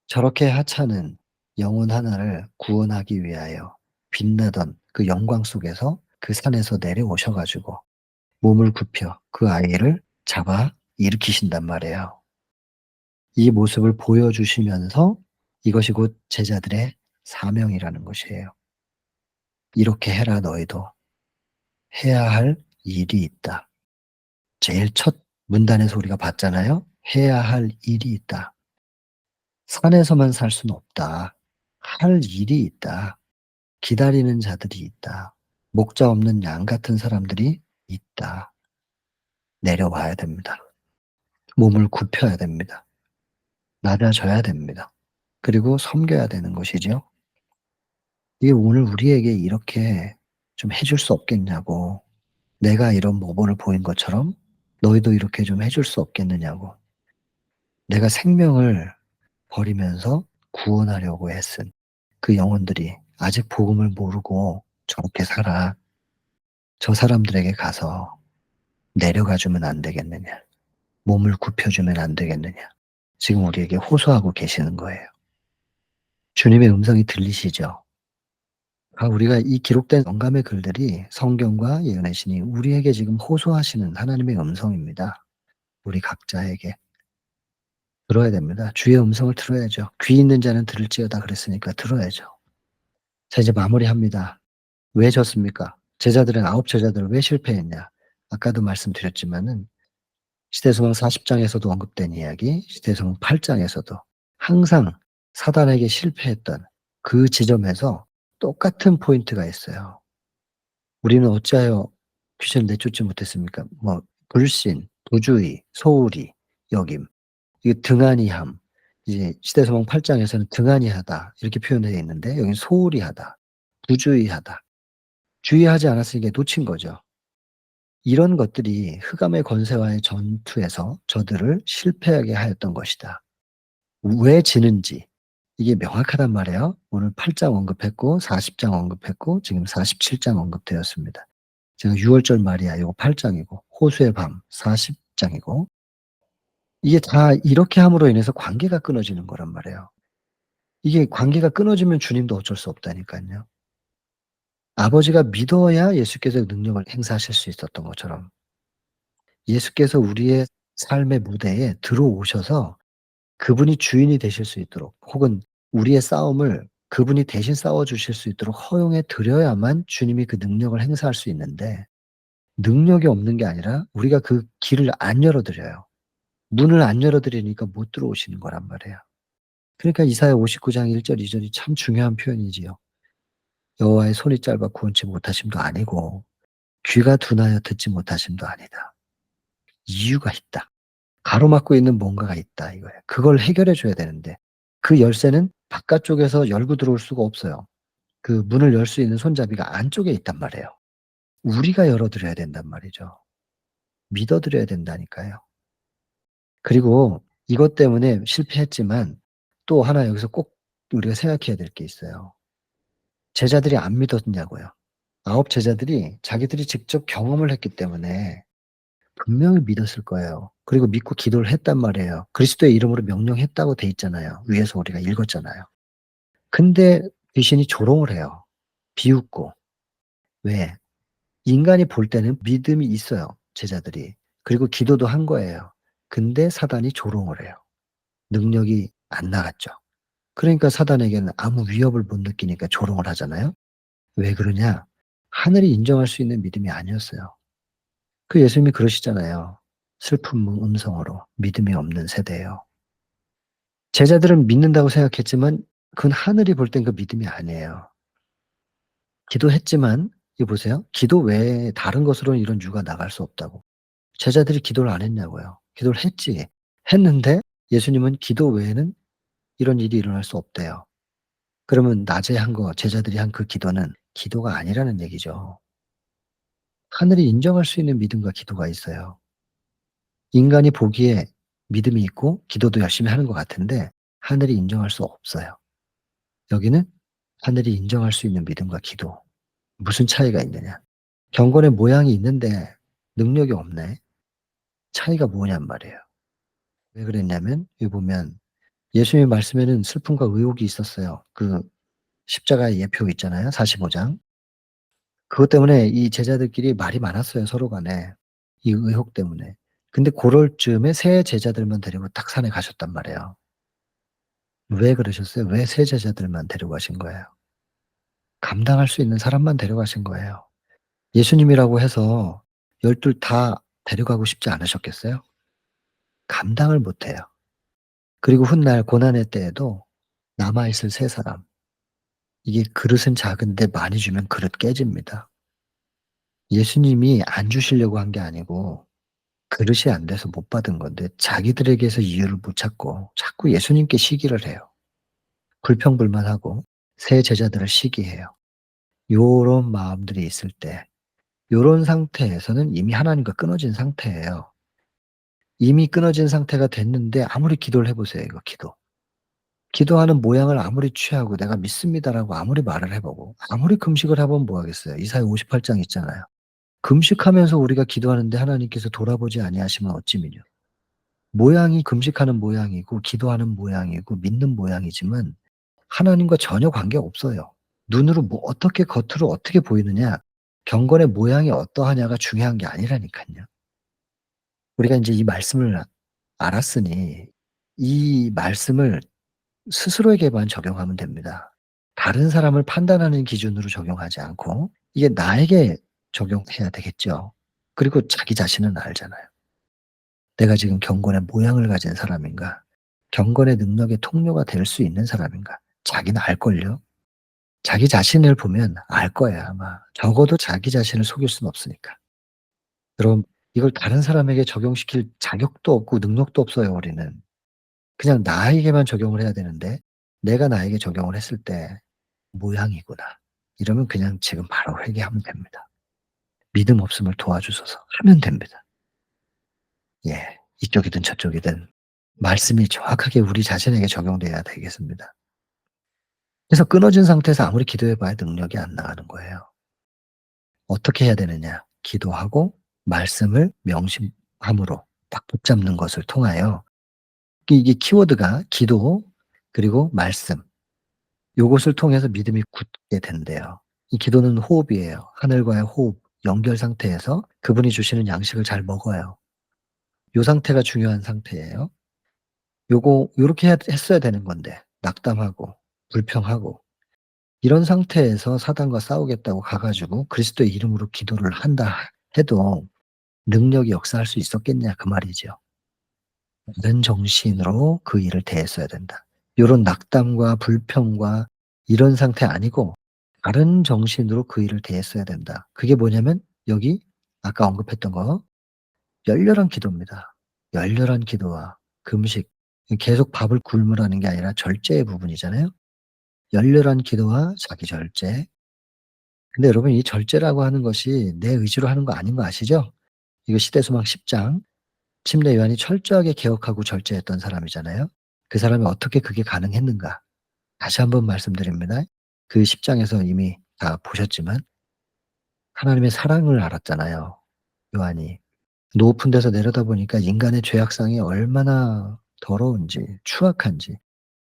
저렇게 하찮은 영혼 하나를 구원하기 위하여 빛나던 그 영광 속에서 그 산에서 내려오셔 가지고 몸을 굽혀 그 아이를 잡아 일으키신단 말이에요. 이 모습을 보여주시면서 이것이 곧 제자들의 사명이라는 것이에요. "이렇게 해라 너희도. 해야 할 일이 있다." 제일 첫 문단에서 우리가 봤잖아요. "해야 할 일이 있다. 산에서만 살 수는 없다. 할 일이 있다. 기다리는 자들이 있다. 목자 없는 양 같은 사람들이 있다." 내려와야 됩니다. 몸을 굽혀야 됩니다. 낮아져야 됩니다. 그리고 섬겨야 되는 것이죠. 이게 오늘 우리에게 이렇게 좀 해줄 수 없겠냐고. 내가 이런 모범을 보인 것처럼 너희도 이렇게 좀 해줄 수 없겠느냐고. 내가 생명을 버리면서 구원하려고 애쓴 그 영혼들이 아직 복음을 모르고 저렇게 살아. 저 사람들에게 가서 내려가 주면 안 되겠느냐. 몸을 굽혀 주면 안 되겠느냐. 지금 우리에게 호소하고 계시는 거예요. 주님의 음성이 들리시죠? 우리가 이 기록된 영감의 글들이 성경과 예언의 신이 우리에게 지금 호소하시는 하나님의 음성입니다. 우리 각자에게 들어야 됩니다. 주의 음성을 들어야죠. "귀 있는 자는 들을지어다." 그랬으니까 들어야죠. 자, 이제 마무리합니다. 왜 졌습니까? 제자들은 9 제자들 왜 실패했냐? 아까도 말씀드렸지만은 시대소망 40 장에서도 언급된 이야기, 시대소망 8 장에서도 항상 사단에게 실패했던 그 지점에서 똑같은 포인트가 있어요. "우리는 어찌하여 귀신을 내쫓지 못했습니까?" 뭐 불신, 부주의, 소홀히 여김, 이게 등한히함. 이제 시대소망 8 장에서는 등한히하다 이렇게 표현되어 있는데 여기는 소홀히 하다, 부주의하다. 주의하지 않았으니까 놓친 거죠. 이런 것들이 흑암의 권세와의 전투에서 저들을 실패하게 하였던 것이다. 왜 지는지 이게 명확하단 말이에요. 오늘 8장 언급했고 40장 언급했고 지금 47장 언급되었습니다. 제가 6 월절 말이야 요거 8 장이고 호수의 밤 40 장이고 이게 다 이렇게 함으로 인해서 관계가 끊어지는 거란 말이에요. 이게 관계가 끊어지면 주님도 어쩔 수 없다니깐요. 아버지가 믿어야 예수께서 능력을 행사하실 수 있었던 것처럼 예수께서 우리의 삶의 무대에 들어오셔서 그분이 주인이 되실 수 있도록 혹은 우리의 싸움을 그분이 대신 싸워 주실 수 있도록 허용해 드려야만 주님이 그 능력을 행사할 수 있는데 능력이 없는 게 아니라 우리가 그 길을 안 열어 드려요. 문을 안 열어 드리니까 못 들어오시는 거란 말이에요. 그러니까 이사야 59장 1 절 2 절이 참 중요한 표현이지요. "여호와의 손이 짧아 구원치 못하심도 아니고 귀가 둔하여 듣지 못하심도 아니다." 이유가 있다. 가로막고 있는 뭔가가 있다 이거예요. 그걸 해결해 줘야 되는데 그 열쇠는 바깥쪽에서 열고 들어올 수가 없어요. 그 문을 열 수 있는 손잡이가 안쪽에 있단 말이에요. 우리가 열어 드려야 된단 말이죠. 믿어 드려야 된다니까요. 그리고 이것 때문에 실패했지만 또 하나 여기서 꼭 우리가 생각해야 될 게 있어요. 제자들이 안 믿었냐고요. 9 제자들이 자기들이 직접 경험을 했기 때문에 분명히 믿었을 거예요. 그리고 믿고 기도를 했단 말이에요. 그리스도의 이름으로 명령했다고 돼 있잖아요. 위에서 우리가 읽었잖아요. 근데 귀신이 조롱을 해요. 비웃고. 왜? 인간이 볼 때는 믿음이 있어요, 제자들이. 그리고 기도도 한 거예요. 근데 사단이 조롱을 해요. 능력이 안 나갔죠. 그러니까 사단에게는 아무 위협을 못 느끼니까 조롱을 하잖아요. 왜 그러냐? 하늘이 인정할 수 있는 믿음이 아니었어요. 그 예수님이 그러시잖아요. 슬픈 음성으로 믿음이 없는 세대예요. 제자들은 믿는다고 생각했지만 그건 하늘이 볼 땐 그 믿음이 아니에요. 기도했지만 이거 보세요. 기도 외에 다른 것으로는 이런 유가 나갈 수 없다고. 제자들이 기도를 안 했냐고요. 기도를 했지. 했는데 예수님은 기도 외에는 이런 일이 일어날 수 없대요. 그러면 낮에 한 거 제자들이 한 그 기도는 기도가 아니라는 얘기죠. 하늘이 인정할 수 있는 믿음과 기도가 있어요. 인간이 보기에 믿음이 있고 기도도 열심히 하는 것 같은데 하늘이 인정할 수 없어요. 여기는 하늘이 인정할 수 있는 믿음과 기도. 무슨 차이가 있느냐? 경건의 모양이 있는데 능력이 없네. 차이가 뭐냔 말이에요. 왜 그랬냐면 여기 보면 예수님의 말씀에는 슬픔과 의혹이 있었어요. 그 십자가의 예표 있잖아요. 45장. 그것 때문에 이 제자들끼리 말이 많았어요, 서로 간에. 이 의혹 때문에. 근데 고럴 쯤에 세 제자들만 데리고 딱 산에 가셨단 말이에요. 왜 그러셨어요? 왜 세 제자들만 데려가신 거예요? 감당할 수 있는 사람만 데려가신 거예요. 예수님이라고 해서 열둘 다 데려가고 싶지 않으셨겠어요? 감당을 못 해요. 그리고 훗날 고난의 때에도 남아 있을 세 사람. 이게 그릇은 작은데 많이 주면 그릇 깨집니다. 예수님이 안 주시려고 한 게 아니고 그릇이 안 돼서 못 받은 건데 자기들에게서 이유를 못 찾고 자꾸 예수님께 시기를 해요. 불평불만하고 새 제자들을 시기해요. 요런 마음들이 있을 때 요런 상태에서는 이미 하나님과 끊어진 상태예요. 이미 끊어진 상태가 됐는데 아무리 기도를 해 보세요, 이거 기도. 기도하는 모양을 아무리 취하고 "내가 믿습니다."라고 아무리 말을 해 보고 아무리 금식을 해 보면 뭐 하겠어요. 이사야 58장 있잖아요. 금식하면서 우리가 기도하는데 하나님께서 돌아보지 아니하시면 어찌미뇨. 모양이 금식하는 모양이고 기도하는 모양이고 믿는 모양이지만 하나님과 전혀 관계없어요. 눈으로 뭐 어떻게 겉으로 어떻게 보이느냐, 경건의 모양이 어떠하냐가 중요한 게 아니라니깐요. 우리가 인제 이 말씀을 알았으니 이 말씀을 스스로에게만 적용하면 됩니다. 다른 사람을 판단하는 기준으로 적용하지 않고 이게 나에게 적용해야 되겠죠. 그리고 자기 자신은 알잖아요. 내가 지금 경건의 모양을 가진 사람인가? 경건의 능력의 통로가 될 수 있는 사람인가? 자기는 알걸요. 자기 자신을 보면 알 거예요, 아마. 적어도 자기 자신을 속일 수는 없으니까. 그럼 이걸 다른 사람에게 적용시킬 자격도 없고 능력도 없어요, 우리는. 그냥 나에게만 적용을 해야 되는데 내가 나에게 적용을 했을 때 '모양이구나.' 이러면 그냥 지금 바로 회개하면 됩니다. 믿음 없음을 도와주소서 하면 됩니다. 예. 이쪽이든 저쪽이든 말씀이 정확하게 우리 자신에게 적용돼야 되겠습니다. 그래서 끊어진 상태에서 아무리 기도해 봐야 능력이 안 나가는 거예요. 어떻게 해야 되느냐? 기도하고 말씀을 명심함으로 딱 붙잡는 것을 통하여 이게 키워드가 기도 그리고 말씀 요것을 통해서 믿음이 굳게 된대요. 이 기도는 호흡이에요. 하늘과의 호흡, 연결 상태에서 그분이 주시는 양식을 잘 먹어요. 요 상태가 중요한 상태예요. 요거 요렇게 했어야 되는 건데 낙담하고 불평하고 이런 상태에서 사단과 싸우겠다고 가 가지고 그리스도의 이름으로 기도를 한다 해도 능력이 역사할 수 있었겠냐 그 말이죠. 다른 정신으로 그 일을 대했어야 된다. 요런 낙담과 불평과 이런 상태 아니고 다른 정신으로 그 일을 대했어야 된다. 그게 뭐냐면 여기 아까 언급했던 거 열렬한 기도입니다. 열렬한 기도와 금식 계속 밥을 굶으라는 게 아니라 절제의 부분이잖아요. 열렬한 기도와 자기 절제. 근데 여러분 이 절제라고 하는 것이 내 의지로 하는 거 아닌 거 아시죠? 이거 시대소망 10장 침례 요한이 철저하게 개혁하고 절제했던 사람이잖아요. 그 사람이 어떻게 그게 가능했는가? 다시 한번 말씀드립니다. 그 10 장에서 이미 다 보셨지만 하나님의 사랑을 알았잖아요, 요한이. 높은 데서 내려다보니까 인간의 죄악상이 얼마나 더러운지 추악한지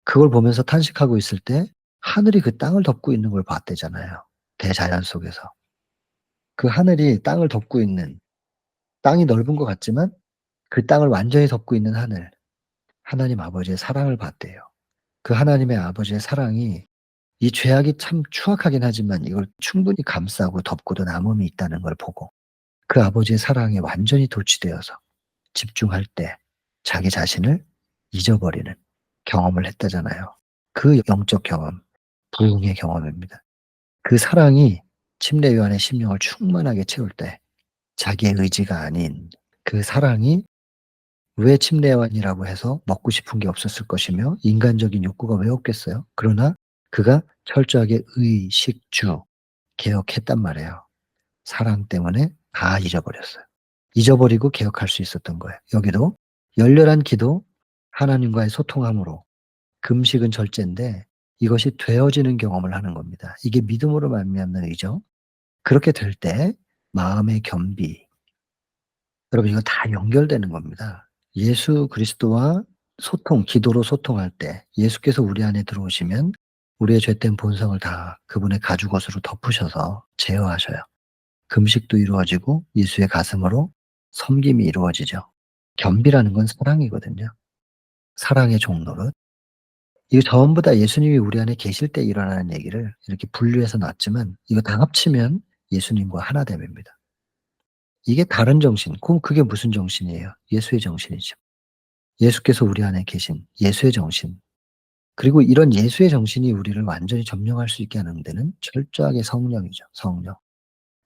그걸 보면서 탄식하고 있을 때 하늘이 그 땅을 덮고 있는 걸 봤대잖아요, 대자연 속에서. 그 하늘이 땅을 덮고 있는, 땅이 넓은 것 같지만 그 땅을 완전히 덮고 있는 하늘, 하나님 아버지의 사랑을 봤대요. 그 하나님의 아버지의 사랑이, 이 죄악이 참 추악하긴 하지만 이걸 충분히 감싸고 덮고도 남음이 있다는 걸 보고 그 아버지의 사랑에 완전히 도취되어서 집중할 때 자기 자신을 잊어버리는 경험을 했다잖아요. 그 영적 경험, 부흥의 경험입니다. 그 사랑이 침례 요한의 심령을 충만하게 채울 때 자기의 의지가 아닌 그 사랑이, 왜 침례 요한이라고 해서 먹고 싶은 게 없었을 것이며 인간적인 욕구가 왜 없겠어요? 그러나 그가 철저하게 의식주 개혁했단 말이에요. 사랑 때문에 다 잊어버렸어요. 잊어버리고 개혁할 수 있었던 거예요. 여기도 열렬한 기도, 하나님과의 소통함으로, 금식은 절제인데 이것이 되어지는 경험을 하는 겁니다. 이게 믿음으로 말미암는 의죠. 그렇게 될 때 마음의 겸비, 여러분 이거 다 연결되는 겁니다. 예수 그리스도와 소통, 기도로 소통할 때 예수께서 우리 안에 들어오시면 우리의 죄된 본성을 다 그분의 가죽옷으로 덮으셔서 제어하셔요. 금식도 이루어지고 예수의 가슴으로 섬김이 이루어지죠. 겸비라는 건 사랑이거든요. 사랑의 종로릇. 이거 전부 다 예수님이 우리 안에 계실 때 일어나는 얘기를 이렇게 분류해서 놨지만 이거 다 합치면 예수님과 하나됨입니다. 이게 다른 정신. 그럼 그게 무슨 정신이에요? 예수의 정신이죠. 예수께서 우리 안에 계신 예수의 정신. 그리고 이런 예수의 정신이 우리를 완전히 점령할 수 있게 하는 데는 철저하게 성령이죠. 성령.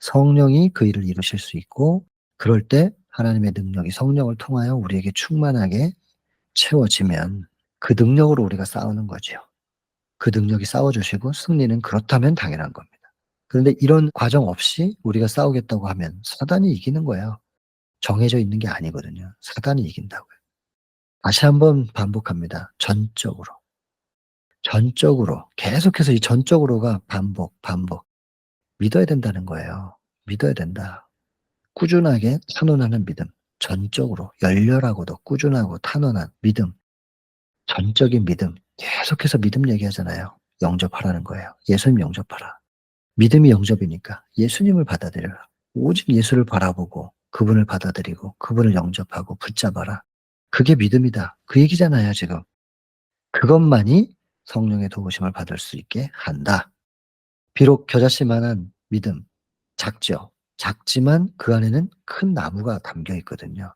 성령이 그 일을 이루실 수 있고, 그럴 때 하나님의 능력이 성령을 통하여 우리에게 충만하게 채워지면 그 능력으로 우리가 싸우는 거죠. 그 능력이 싸워주시고 승리는 그렇다면 당연한 겁니다. 그런데 이런 과정 없이 우리가 싸우겠다고 하면 사단이 이기는 거예요. 정해져 있는 게 아니거든요. 사단이 이긴다고요. 다시 한번 반복합니다. 전적으로. 전적으로. 계속해서 이 전적으로가 반복, 반복. 믿어야 된다는 거예요. 믿어야 된다. 꾸준하게 탄원하는 믿음. 전적으로 열렬하고도 꾸준하고 탄원한 믿음. 전적인 믿음. 계속해서 믿음 얘기하잖아요. 영접하라는 거예요. 예수님 영접하라. 믿음이 영접이니까 예수님을 받아들여라. 오직 예수를 바라보고 그분을 받아들이고 그분을 영접하고 붙잡아라. 그게 믿음이다. 그 얘기잖아요, 지금. 그것만이 성령의 도우심을 받을 수 있게 한다. 비록 겨자씨만한 믿음, 작죠. 작지만 그 안에는 큰 나무가 담겨 있거든요.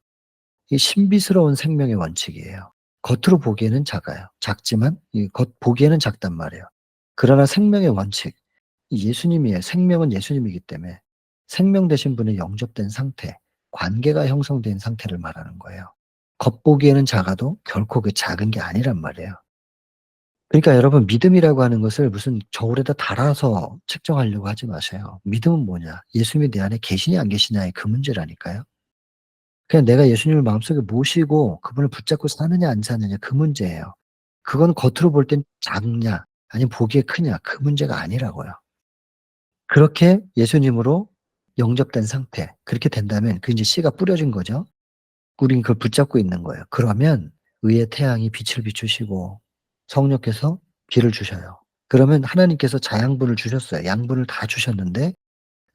이 신비스러운 생명의 원칙이에요. 겉으로 보기에는 작아요. 작지만 이 겉 보기에는 작단 말이에요. 그러나 생명의 원칙, 예수님이에요. 생명은 예수님이기 때문에 생명 되신 분의 영접된 상태, 관계가 형성된 상태를 말하는 거예요. 겉보기에는 작아도 결코 그 작은 게 아니란 말이에요. 그러니까 여러분 믿음이라고 하는 것을 무슨 저울에다 달아서 측정하려고 하지 마세요. 믿음은 뭐냐? 예수님이 내 안에 계시냐 안 계시냐의 그 문제라니까요. 그냥 내가 예수님을 마음속에 모시고 그분을 붙잡고 사느냐 안 사느냐 그 문제예요. 그건 겉으로 볼 땐 작냐 아니면 보기에 크냐 그 문제가 아니라고요. 그렇게 예수님으로 영접된 상태, 그렇게 된다면 그 이제 씨가 뿌려진 거죠. 우린 그걸 붙잡고 있는 거예요. 그러면 의의 태양이 빛을 비추시고 성령께서 비를 주셔요. 그러면 하나님께서 자양분을 주셨어요. 양분을 다 주셨는데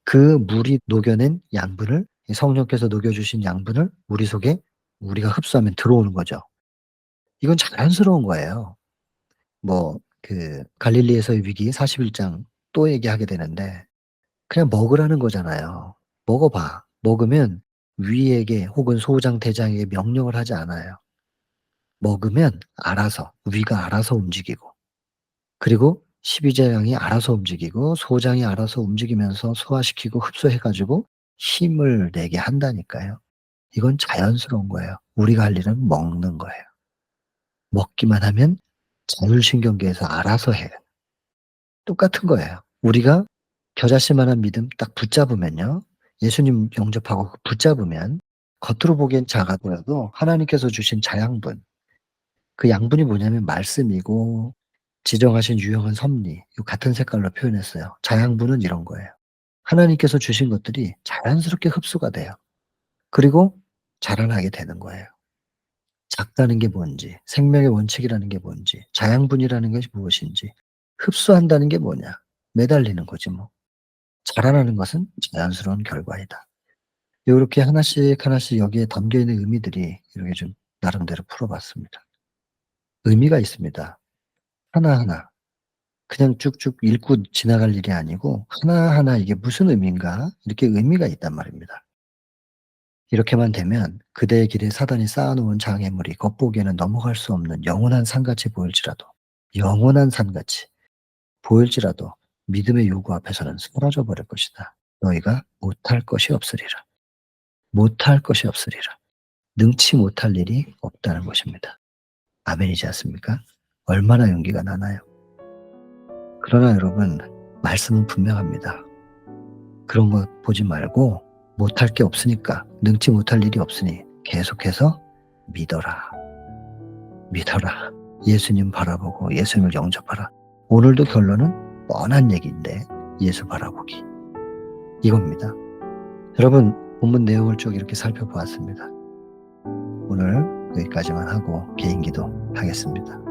그 물이 녹여낸 양분을, 성령께서 녹여주신 양분을 우리 속에 우리가 흡수하면 들어오는 거죠. 이건 자연스러운 거예요. 뭐 갈릴리에서의 위기 41장 또 얘기하게 되는데 그냥 먹으라는 거잖아요. 먹어 봐. 먹으면 위에게 혹은 소장, 대장에게 명령을 하지 않아요. 먹으면 알아서, 위가 알아서 움직이고, 그리고 십이제장이 알아서 움직이고, 소장이 알아서 움직이면서 소화시키고 흡수해 가지고 힘을 내게 한다니까요. 이건 자연스러운 거예요. 우리가 할 일은 먹는 거예요. 먹기만 하면 자율신경계에서 알아서 해요. 똑같은 거예요. 우리가 겨자씨만한 믿음 딱 붙잡으면요. 예수님 영접하고 붙잡으면 겉으로 보기엔 작아 보여도 하나님께서 주신 자양분, 그 양분이 뭐냐면 말씀이고 지정하신 유형은 섭리, 요 같은 색깔로 표현했어요. 자양분은 이런 거예요. 하나님께서 주신 것들이 자연스럽게 흡수가 돼요. 그리고 자라나게 되는 거예요. 작다는 게 뭔지, 생명의 원칙이라는 게 뭔지, 자양분이라는 것이 무엇인지, 흡수한다는 게 뭐냐, 매달리는 거지 뭐. 자라나는 것은 자연스러운 결과이다. 요렇게 하나씩 하나씩 여기에 담겨 있는 의미들이 이렇게 좀 나름대로 풀어봤습니다. 의미가 있습니다. 하나하나. 그냥 쭉쭉 읽고 지나갈 일이 아니고 하나하나 이게 무슨 의미인가 이렇게 의미가 있단 말입니다. 이렇게만 되면 그대의 길에 사단이 쌓아놓은 장애물이 겉보기에는 넘어갈 수 없는 영원한 산같이 보일지라도 영원한 산같이 보일지라도 믿음의 요구 앞에서는 사라져 버릴 것이다. 너희가 못할 것이 없으리라. 못할 것이 없으리라. 능치 못할 일이 없다는 것입니다. 아멘이지 않습니까? 얼마나 용기가 나나요? 그러나 여러분, 말씀은 분명합니다. 그런 거 보지 말고 못할 게 없으니까, 능치 못할 일이 없으니 계속해서 믿어라. 믿어라. 예수님 바라보고 예수님을 영접하라. 오늘도 결론은 뻔한 얘기인데 예수 바라보기. 이겁니다. 여러분, 본문 내용을 쭉 이렇게 살펴보았습니다. 오늘 여기까지만 하고 개인기도 하겠습니다.